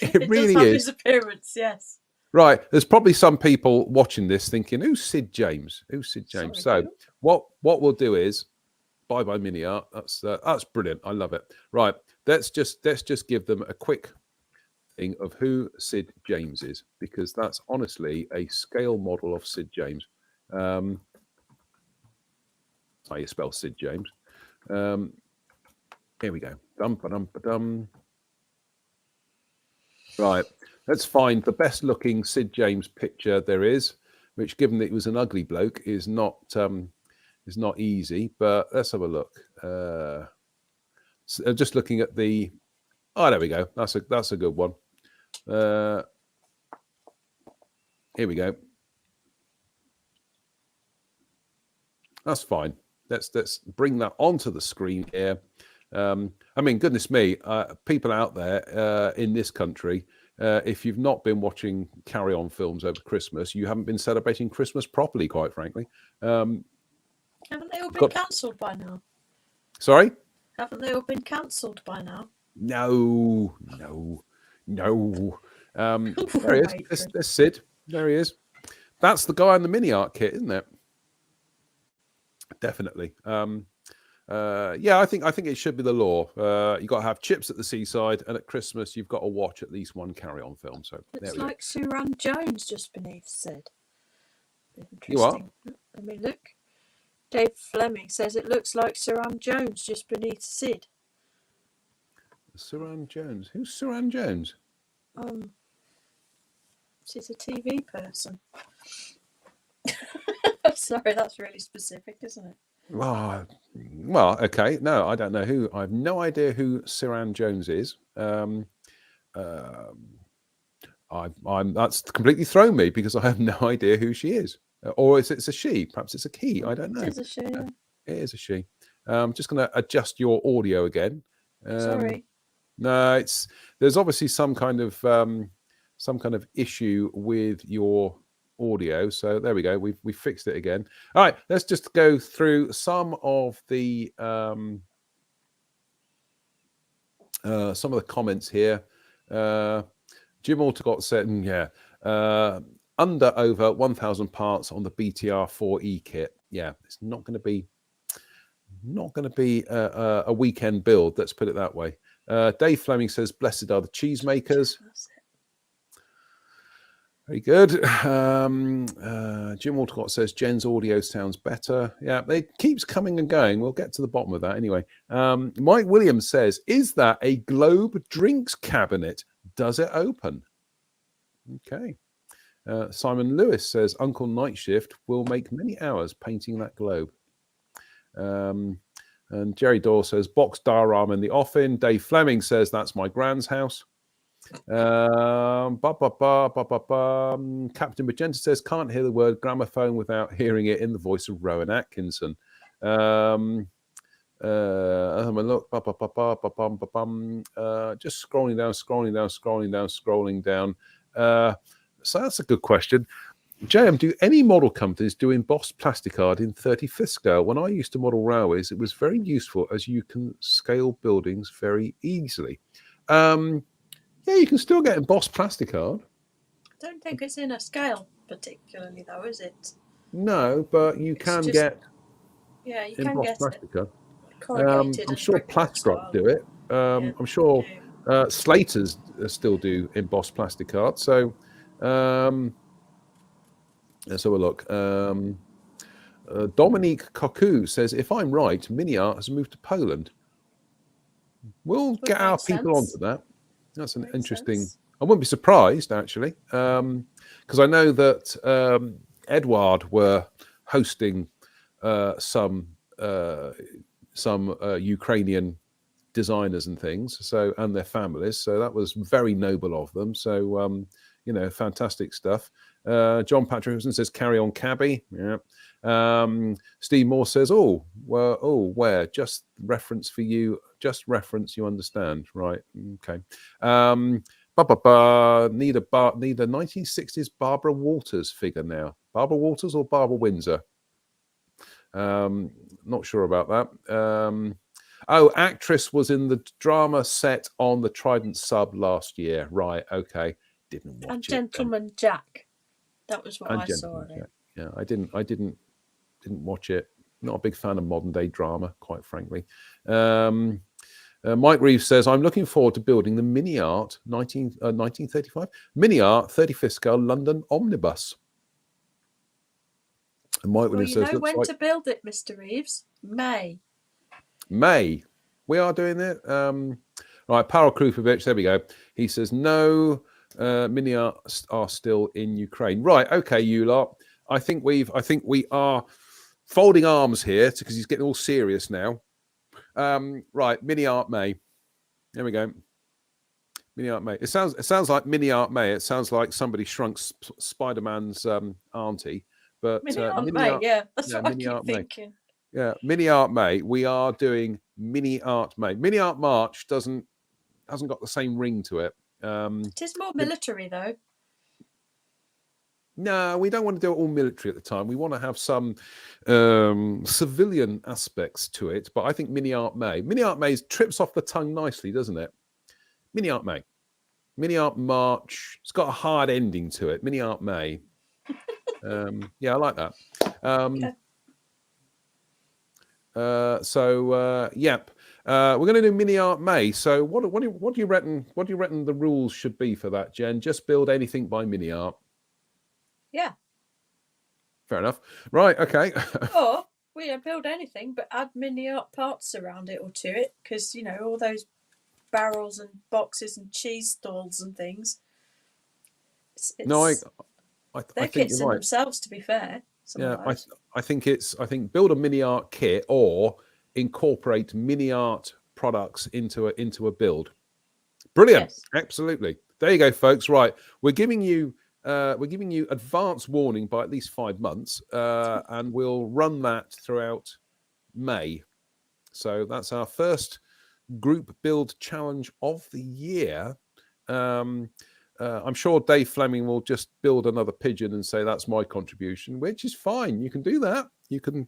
It really does have his appearance, yes. Right. There's probably some people watching this thinking, "Who's Sid James? Who's Sid James?" Sorry, so what we'll do is, bye MiniArt. That's brilliant. I love it. Right. Let's just give them a quick thing of who Sid James is, because that's honestly a scale model of Sid James. That's how you spell Sid James. Here we go. Dum-ba-dum-ba-dum. Right. Let's find the best looking Sid James picture there is, which, given that he was an ugly bloke, is not easy. But let's have a look. Just looking at the. Oh, there we go. That's a good one. Here we go. That's fine. Let's bring that onto the screen here. I mean, goodness me, people out there in this country, if you've not been watching Carry On films over Christmas, you haven't been celebrating Christmas properly, quite frankly. Haven't they all been cancelled by now? Sorry? Haven't they all been cancelled by now? No. There he is. There's Sid. There he is. That's the guy in the MiniArt kit, isn't it? Definitely. I think it should be the law. You've got to have chips at the seaside, and at Christmas you've got to watch at least one Carry On film. So it's like Suran Jones just beneath Sid. You are? I mean, look. Dave Fleming says it looks like Suran Jones just beneath Sid. Suran Jones? Who's Suran Jones? She's a TV person. Sorry, that's really specific, isn't it? Well, okay. No, I don't know who. I have no idea who Suran Jones is. That's completely thrown me, because I have no idea who she is. Or it's a she. Perhaps it's a he. I don't know. It is a she. It is a she. I'm just going to adjust your audio again. Sorry. No, there's obviously some kind of issue with your audio. So there we go. We fixed it again. All right, let's just go through some of the comments here. Jim Altergott said, under over 1,000 parts on the BTR4E kit. Yeah, it's not going to be a weekend build. Let's put it that way. Dave Fleming says, "Blessed are the cheesemakers." Very good. Jim Altergott says, "Jen's audio sounds better." Yeah, it keeps coming and going. We'll get to the bottom of that anyway. Mike Williams says, "Is that a globe drinks cabinet? Does it open?" Okay. Simon Lewis says, "Uncle Night Shift will make many hours painting that globe." And Jerry Doyle says, "Box diorama in the offing." Dave Fleming says, "That's my grand's house." Captain Magenta says, "Can't hear the word gramophone without hearing it in the voice of Rowan Atkinson." Look, just scrolling down. So that's a good question. JM, do any model companies do embossed plastic art in 35th scale? When I used to model railways, it was very useful as you can scale buildings very easily. Yeah, you can still get embossed plastic art. I don't think it's in a scale particularly, though, is it? No, but you can get. Yeah, you can get plastic art. corrugated. I'm sure Plastrock do it. I'm sure Slaters still do embossed plastic art. So let's have a look. Dominique Cocu says, "If I'm right, MiniArt has moved to Poland." We'll get our people onto that. That's an interesting. I wouldn't be surprised actually, because I know that Edward were hosting some Ukrainian designers and things, and their families. So that was very noble of them. So fantastic stuff. John Patrickson says, "Carry on, cabby." Yeah. Steve Moore says, where? Just reference for you. Just reference, you understand, right? Okay. Need a 1960s Barbara Walters figure now. Barbara Walters or Barbara Windsor? Not sure about that. Actress was in the drama set on the Trident sub last year. Right. Okay. Didn't watch and Gentleman Jack. That was what I saw. Yeah, I didn't watch it. Not a big fan of modern day drama, quite frankly. Mike Reeves says, "I'm looking forward to building the MiniArt 1935 MiniArt 35th scale London omnibus." And Mike Williams says, when to build it, Mr. Reeves? May. We are doing it. Right, Pavel Krupovich, there we go. He says, "No, MiniArt are still in Ukraine." Right, okay, you lot. I think we are folding arms here because he's getting all serious now. Right, MiniArt May. There we go. MiniArt May. It sounds like MiniArt May. It sounds like somebody shrunk Spider-Man's auntie. But MiniArt May, yeah, that's what I keep thinking. Yeah, MiniArt May. We are doing MiniArt May. MiniArt March hasn't got the same ring to it. It is more military, though. No, we don't want to do it all military at the time. We want to have some civilian aspects to it. But I think MiniArt May trips off the tongue nicely, doesn't it? MiniArt May. MiniArt March. It's got a hard ending to it. MiniArt May. Yeah, I like that. Yep. We're going to do MiniArt May. So what do you reckon? What do you reckon the rules should be for that, Jen? Just build anything by MiniArt. Yeah. Fair enough. Right. Okay. Or we don't build anything, but add MiniArt parts around it or to it, because all those barrels and boxes and cheese stalls and things. They're kits in themselves, to be fair. Yeah, I think build a MiniArt kit or incorporate MiniArt products into a build. Brilliant. Yes. Absolutely. There you go, folks. Right, we're giving you advance warning by at least 5 months, and we'll run that throughout May. So that's our first group build challenge of the year. I'm sure Dave Fleming will just build another pigeon and say that's my contribution, which is fine. You can do that. You can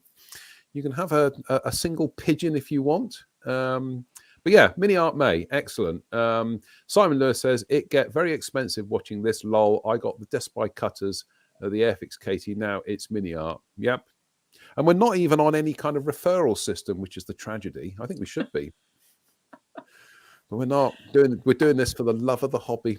have a single pigeon if you want. But yeah, MiniArt May, excellent. Simon Lewis says, it get very expensive watching this, lol. I got the Despy cutters, the Airfix Katie, now it's MiniArt. Yep. And we're not even on any kind of referral system, which is the tragedy. I think we should be. But we're not doing. We're doing this for the love of the hobby.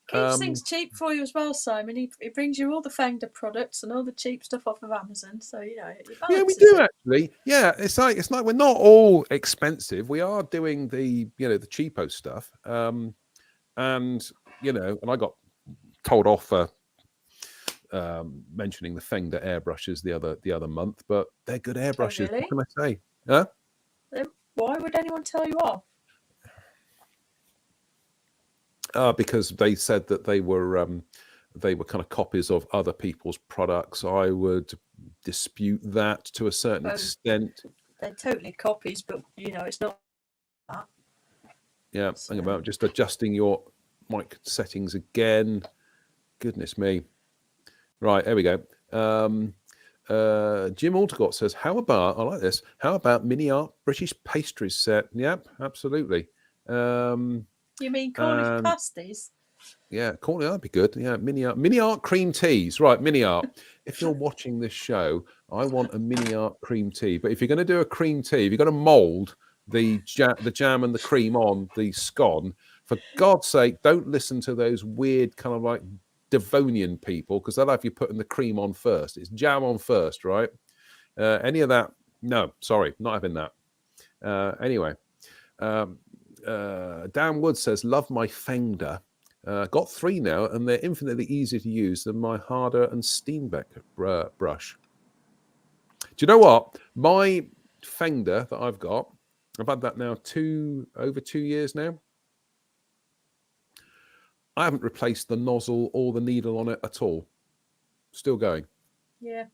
Keeps things cheap for you as well, Simon. He brings you all the Fender products and all the cheap stuff off of Amazon. So yeah, we do actually. Yeah, it's like we're not all expensive. We are doing the the cheapo stuff. And and I got told off for mentioning the Fender airbrushes the other month, but they're good airbrushes. Oh, really? What can I say? Huh? Why would anyone tell you off? Because they said that they were kind of copies of other people's products. I would dispute that to a certain extent. They're totally copies, but it's not that. Yeah, so. Hang about just adjusting your mic settings again. Goodness me. Right, there we go. Jim Aldergott says, I like this. How about MiniArt British pastries set? Yep, absolutely. You mean Cornish pasties? Yeah, Cornish, that'd be good. Yeah, MiniArt cream teas. Right, MiniArt. If you're watching this show, I want a MiniArt cream tea. But if you're going to do a cream tea, if you're going to mould the jam and the cream on the scone, for God's sake, don't listen to those weird kind of like Devonian people, because they'll have you putting the cream on first. It's jam on first, right? Any of that? No, sorry, not having that. Anyway. Dan Wood says, love my Fender. Got 3 now, and they're infinitely easier to use than my Harder and Steenbeck brush. Do you know what? My Fender that I've got, I've had that now over 2 years now. I haven't replaced the nozzle or the needle on it at all. Still going. Yeah.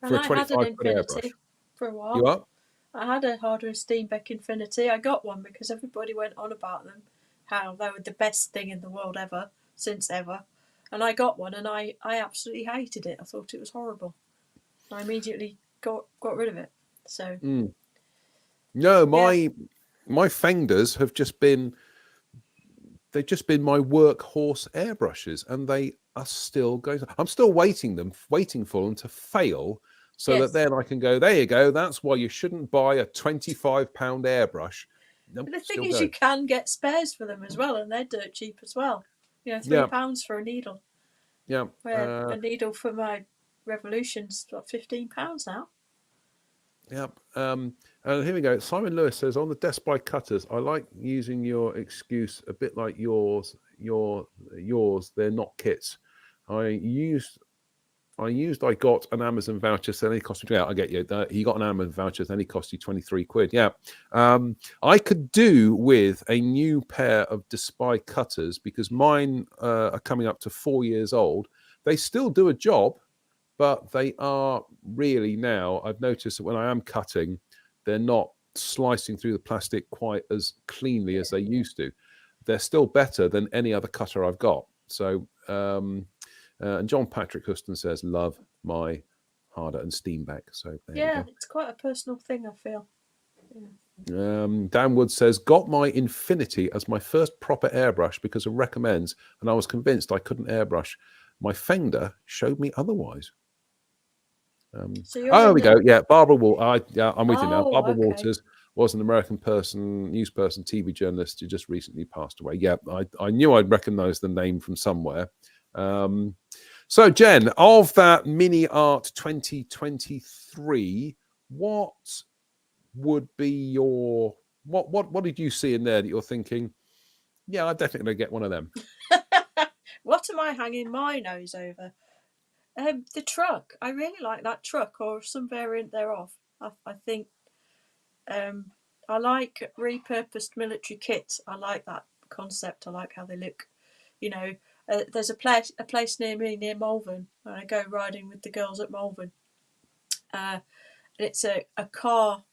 For a 25 quid airbrush. For a while. You are? I had a Harder and Steenbeck Infinity. I got one because everybody went on about them, how they were the best thing in the world ever, since ever. And I got one, and I absolutely hated it. I thought it was horrible. I immediately got rid of it. So no, my Fenders have just been my workhorse airbrushes, and they are still going. I'm still waiting for them to fail. So that then I can go, there you go. That's why you shouldn't buy a £25 airbrush. Nope, but the thing is, you can get spares for them as well, and they're dirt cheap as well. £3 for a needle. Yeah. Where a needle for my Revolution's what, £15 now. Yep. And here we go. Simon Lewis says, on the Despy cutters, I like using your excuse a bit like yours. They're not kits. I got an Amazon voucher, so only cost me. I get you. He got an Amazon voucher, then he cost you 23 quid. Yeah. I could do with a new pair of Despy cutters because mine are coming up to 4 years old. They still do a job, but they are really now, I've noticed that when I am cutting, they're not slicing through the plastic quite as cleanly as they used to. They're still better than any other cutter I've got. So, and John Patrick Huston says, love my Harder and Steenbeck. So yeah, it's quite a personal thing, I feel. Yeah. Dan Wood says, got my Infinity as my first proper airbrush because of recommends, and I was convinced I couldn't airbrush. My Fender showed me otherwise. There we go. Yeah, Barbara Walters. I'm with you now. Barbara Walters was an American news person, TV journalist who just recently passed away. Yeah, I knew I'd recognize the name from somewhere. So, Jen, of that MiniArt 2023, what would be your what did you see in there that you're thinking, yeah, I'd definitely get one of them? What am I hanging my nose over? The truck. I really like that truck or some variant thereof. I think I like repurposed military kits. I like that concept. I like how they look. There's a place near me, near Malvern, and I go riding with the girls at Malvern. And it's a car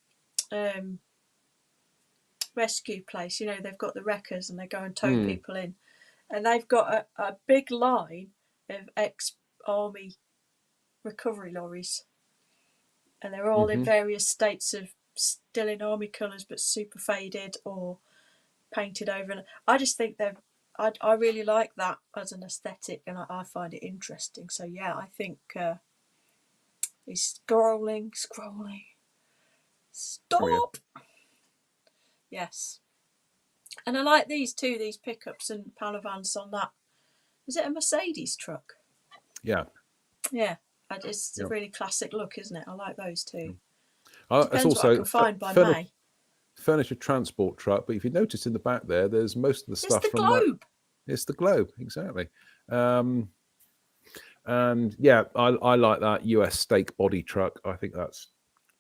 rescue place. You know, they've got the wreckers and they go and tow people in, and they've got a big line of ex-army recovery lorries, and they're all in various states of still in army colours but super faded or painted over. And I just think I really like that as an aesthetic, and I find it interesting. So yeah, I think he's scrolling. Stop. Yes. And I like these too, these pickups and panovans on that. Is it a Mercedes truck? Yeah. Yeah. It's a really classic look, isn't it? I like those too. It's Depends also what I can find by May. Furniture transport truck, but if you notice in the back there's most of the stuff from Globe. It's the Globe, exactly. And yeah, I like that US steak body truck. I think that's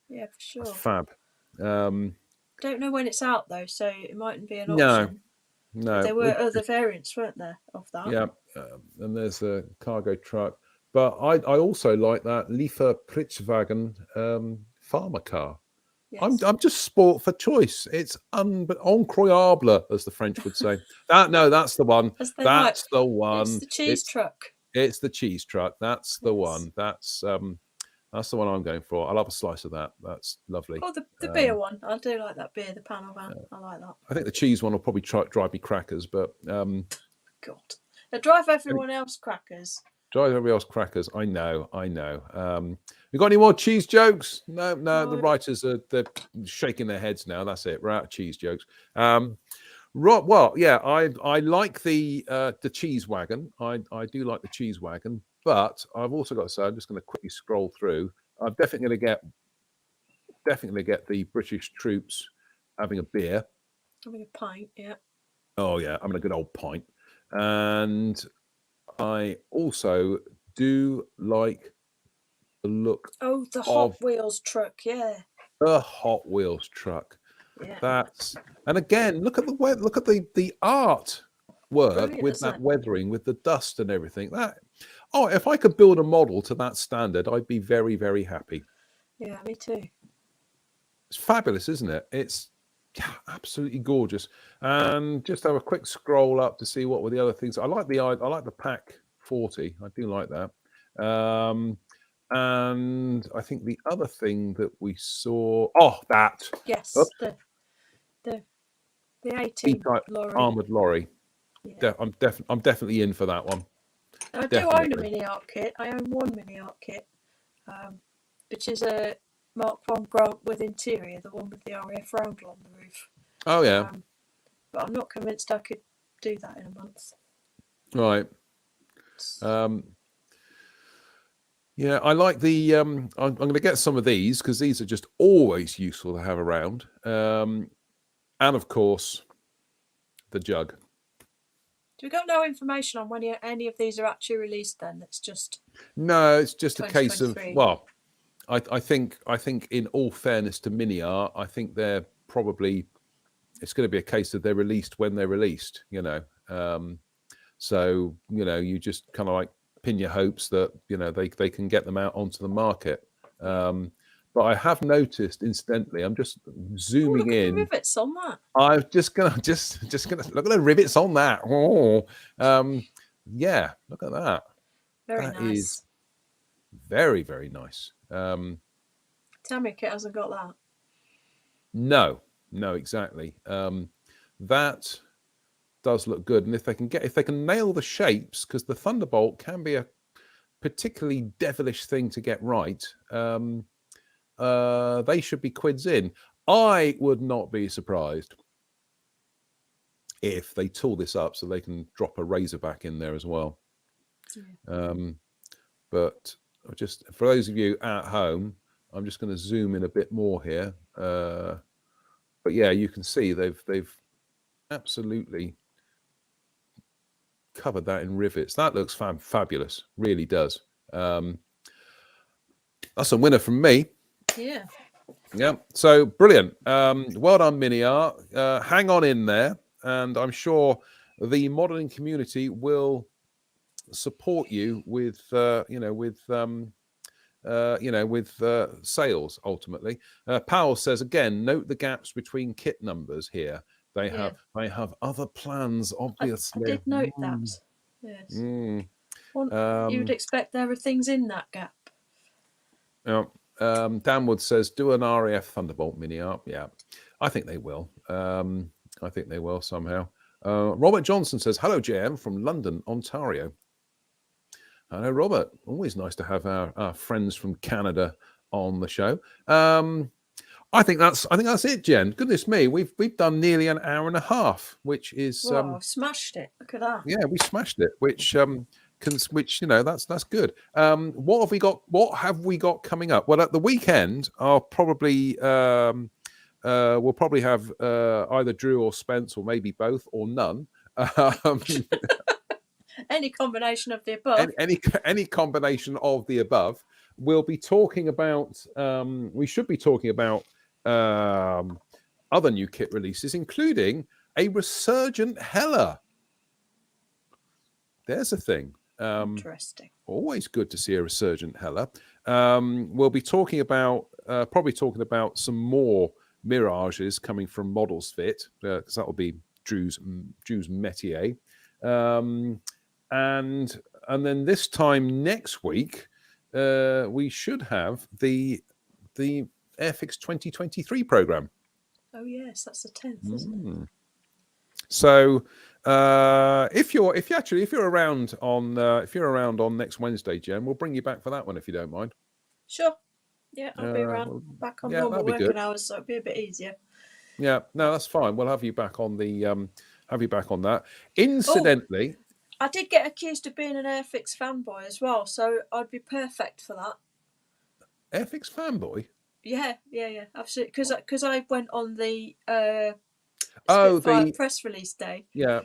for sure. Fab. Don't know when it's out though, so it mightn't be an option. No. But there were other variants, weren't there, of that? Yeah, and there's a cargo truck. But I also like that Lieferpritzwagen farmer car. Yes. I'm just sport for choice. It's incroyable, as the French would say. That's the one. That's the one. It's the cheese truck. It's the cheese truck. That's the one. That's the one I'm going for. I love a slice of that. That's lovely. Oh, the beer one. I do like that beer, the panel van. I like that. I think the cheese one will probably drive me crackers, but God, they drive everyone else crackers. Drive everybody else crackers. I know. We got any more cheese jokes? No. The writers they're shaking their heads now. That's it. We're out of cheese jokes. Well, yeah, I like the cheese wagon. I do like the cheese wagon, but I've also got to say, I'm just going to quickly scroll through. I'm definitely going to get the British troops having a beer, having a pint. Yeah. Oh yeah, having a good old pint, and I also do like the look. Oh, the Hot Wheels truck, yeah. The Hot Wheels truck. Yeah. And again, look at the art work. Brilliant, with that weathering, with the dust and everything. If I could build a model to that standard, I'd be very, very happy. Yeah, me too. It's fabulous, isn't it? It's absolutely gorgeous. And just have a quick scroll up to see what were the other things. I like the Pack 40. I do like that. And I think the other thing that we saw, that. Yes, the 18 lorry. Armored lorry. Yeah. I'm definitely in for that one. I do own a MiniArt kit. I own one MiniArt kit, which is a Mark von Grant with interior, the one with the RAF roundel on the roof. Oh yeah. But I'm not convinced I could do that in a month. Right. Yeah, I like the. I'm going to get some of these because these are just always useful to have around. And of course, the jug. So we got no information on when any of these are actually released. Then it's just. No, it's just a case of I think in all fairness to MiniArt, I think they're probably. It's going to be a case of they're released when they're released. So you just kind of like pin your hopes that they can get them out onto the market. But I have noticed, incidentally, I'm just zooming in. Look at the rivets on that. I'm just gonna look at the rivets on that. Oh, yeah, look at that. Very nice. That is very, very nice. Tammy kit hasn't got that. No, exactly. That does look good, and if they can nail the shapes, because the Thunderbolt can be a particularly devilish thing to get right. They should be quids in. I would not be surprised if they tool this up so they can drop a Razorback in there as well. Yeah. But just for those of you at home, I'm just going to zoom in a bit more here. But yeah, you can see they've absolutely covered that in rivets. That looks fabulous, really does. That's a winner from me. Yeah. So brilliant. Well done, MiniArt. Hang on in there, and I'm sure the modeling community will support you with with sales ultimately. Powell says again, note the gaps between kit numbers here. They have other plans, obviously. I did note that. Yes. Well, you'd expect there are things in that gap. Yeah. Danwood says, do an RAF Thunderbolt MiniArt. Yeah, I think they will. I think they will somehow. Robert Johnson says, hello, JM from London, Ontario. Hello, Robert. Always nice to have our friends from Canada on the show. I think that's it, Jen. Goodness me, we've done nearly an hour and a half, which is I've smashed it. Look at that. Yeah, we smashed it, which that's good. What have we got coming up? Well, at the weekend, we'll probably have either Drew or Spence, or maybe both, or none. Any combination of the above. Any combination of the above. We'll be talking about. We should be talking about other new kit releases, including a resurgent Hella. There's a thing. Interesting. Always good to see a resurgent Hella. We'll be talking about some more Mirages coming from Models Fit, because that will be Drew's métier. And then this time next week, we should have the Airfix 2023 program. Oh yes, that's the 10th, isn't it? So if you're around on next Wednesday, Jen, we'll bring you back for that one if you don't mind. Sure. Yeah, I'll be around back on normal working hours, so it'll be a bit easier. Yeah, no, that's fine. We'll have you back on that. Incidentally, I did get accused of being an Airfix fanboy as well, so I'd be perfect for that. Airfix fanboy? Yeah, absolutely. Because I went on the Spitfire press release day. Yeah.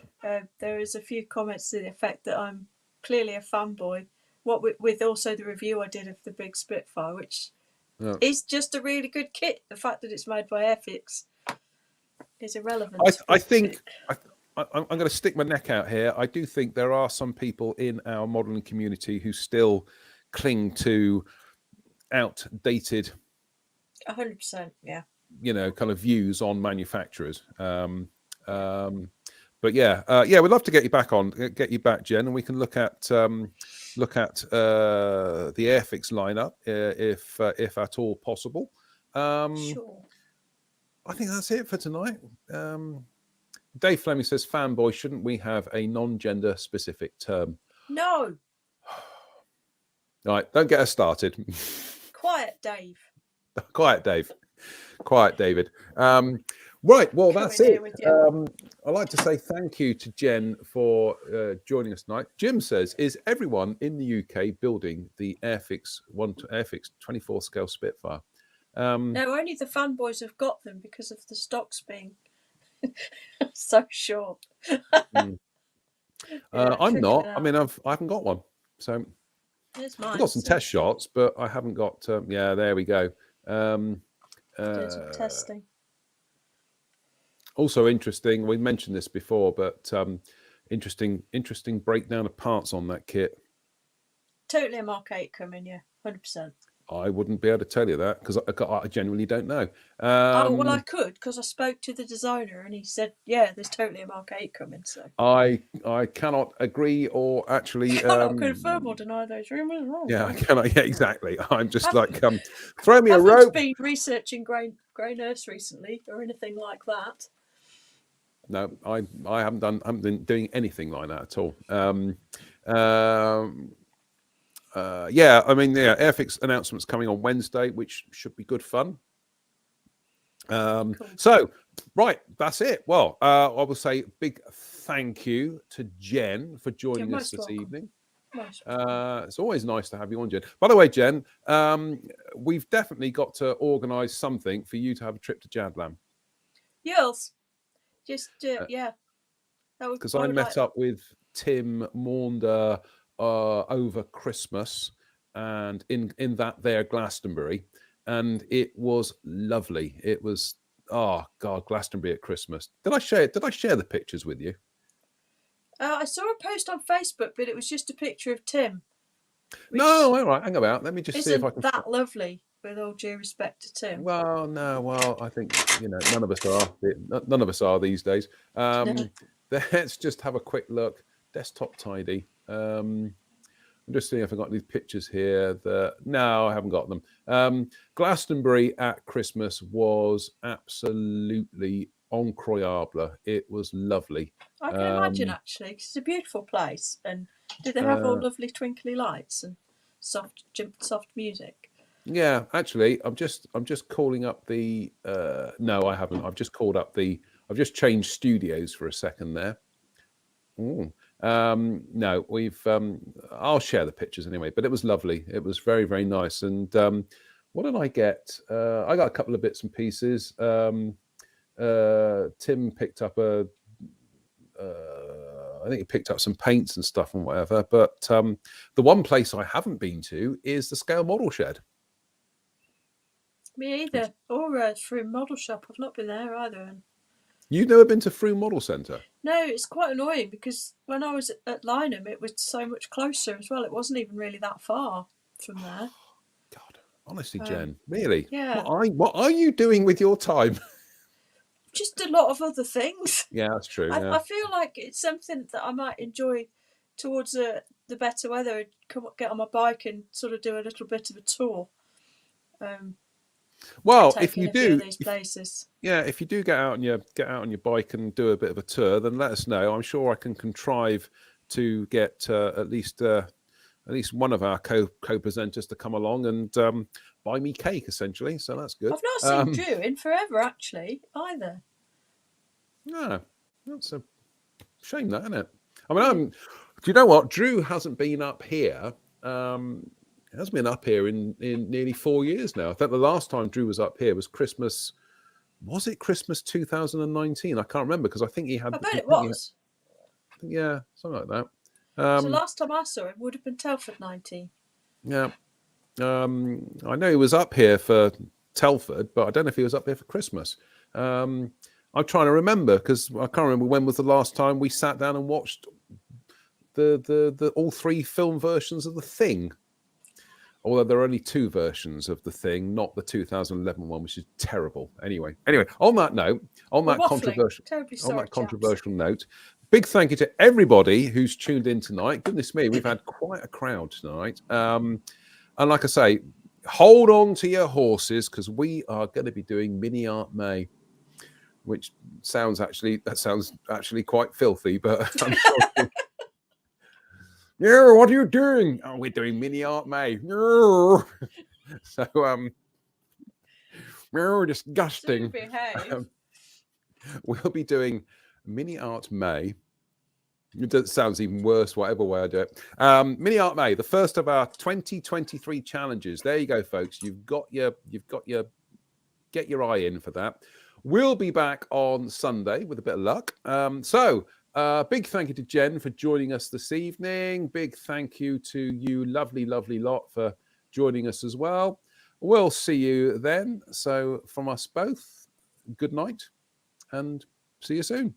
There is a few comments to the effect that I'm clearly a fanboy. What with also the review I did of the big Spitfire, which is just a really good kit. The fact that it's made by Airfix is irrelevant. I think I'm going to stick my neck out here. I do think there are some people in our modelling community who still cling to outdated 100%, yeah. Kind of views on manufacturers. But we'd love to get you back, Jen, and we can look at the Airfix lineup if at all possible. Sure. I think that's it for tonight. Dave Fleming says, fanboy, shouldn't we have a non-gender specific term? No. All right, don't get us started. Quiet, Dave. Quiet, David. Right, well, that's it. I'd like to say thank you to Jen for joining us tonight. Jim says, is everyone in the UK building the Airfix 24 scale Spitfire? No, only the fanboys have got them because of the stocks being so short. I'm not. I mean, I haven't got one. So there's mine. I've got some test shots, but I haven't got. There we go. Doing some testing. Also interesting. We mentioned this before, but interesting breakdown of parts on that kit. Totally a Mark 8 coming, 100%. I wouldn't be able to tell you that because I genuinely don't know. Well, I could because I spoke to the designer and he said, "Yeah, there's totally a Mark 8 coming." So I cannot agree or actually cannot confirm or deny those rumours. Yeah, I cannot. Yeah, exactly. I'm just like throw me a rope. Haven't been researching Grey Nurse recently or anything like that. No, I haven't been doing anything like that at all. Airfix announcements coming on Wednesday, which should be good fun. Cool. So, right, that's it. Well, I will say big thank you to Jen for joining us this evening. It's always nice to have you on, Jen. By the way, Jen, we've definitely got to organise something for you to have a trip to Jadlam. Yes, just yeah. Because I met up with Tim Maunder over Christmas and in that there Glastonbury, and it was lovely. It was Glastonbury at Christmas. Did I share the pictures with you? I saw a post on Facebook, but it was just a picture of Tim. No, all right, hang about. Let me just see if I can. Isn't that lovely? With all due respect to Tim. Well, no, well, I think none of us are. None of us are these days. Let's just have a quick look. Desktop tidy. I'm just seeing if I've got these pictures here. No, I haven't got them. Glastonbury at Christmas was absolutely incroyable. It was lovely. I can imagine, actually, 'cause it's a beautiful place. And did they have all lovely twinkly lights and soft music? Yeah, actually, I'm just calling up the. No, I haven't. I've just called up the. I've just changed studios for a second there. Ooh. No, we've. I'll share the pictures anyway. But it was lovely. It was very, very nice. And what did I get? I got a couple of bits and pieces. Tim picked up I think he picked up some paints and stuff and whatever. But the one place I haven't been to is the Scale Model Shed. Me either. Or through Model Shop. I've not been there either. You've never been to Frome Model Centre? No, it's quite annoying because when I was at Lynham, it was so much closer as well. It wasn't even really that far from there. God, honestly, Jen, really? Yeah. What are you doing with your time? Just a lot of other things. Yeah, that's true. I feel like it's something that I might enjoy towards the better weather. Get on my bike and sort of do a little bit of a tour. Well, if you do these places, if you do get out on your bike and do a bit of a tour, then let us know. I'm sure I can contrive to get at least one of our co-presenters to come along and buy me cake, essentially. So that's good. I've not seen Drew in forever, actually, either. No, that's a shame, that, isn't it? I mean, do you know what? Drew hasn't been up here. Has been up here in nearly 4 years now. I think the last time Drew was up here was Christmas. Was it Christmas 2019? I can't remember because I think he had. I bet it was. Yeah, something like that. So last time I saw him would have been Telford 19. Yeah. I know he was up here for Telford, but I don't know if he was up here for Christmas. I'm trying to remember because I can't remember when was the last time we sat down and watched the all three film versions of The Thing. Although there are only two versions of The Thing, not the 2011 one, which is terrible. Anyway, on that note, on that controversial note, big thank you to everybody who's tuned in tonight. Goodness me, we've had quite a crowd tonight. And like I say, hold on to your horses because we are going to be doing MiniArt May, which sounds actually quite filthy, but I'm sure. Yeah, what are you doing? Oh, we're doing MiniArt May. No. So, disgusting. We'll be doing MiniArt May. It sounds even worse, whatever way I do it. MiniArt May, the first of our 2023 challenges. There you go, folks. Get your eye in for that. We'll be back on Sunday with a bit of luck. Big thank you to Jen for joining us this evening. Big thank you to you, lovely, lovely lot, for joining us as well. We'll see you then. So from us both, good night and see you soon.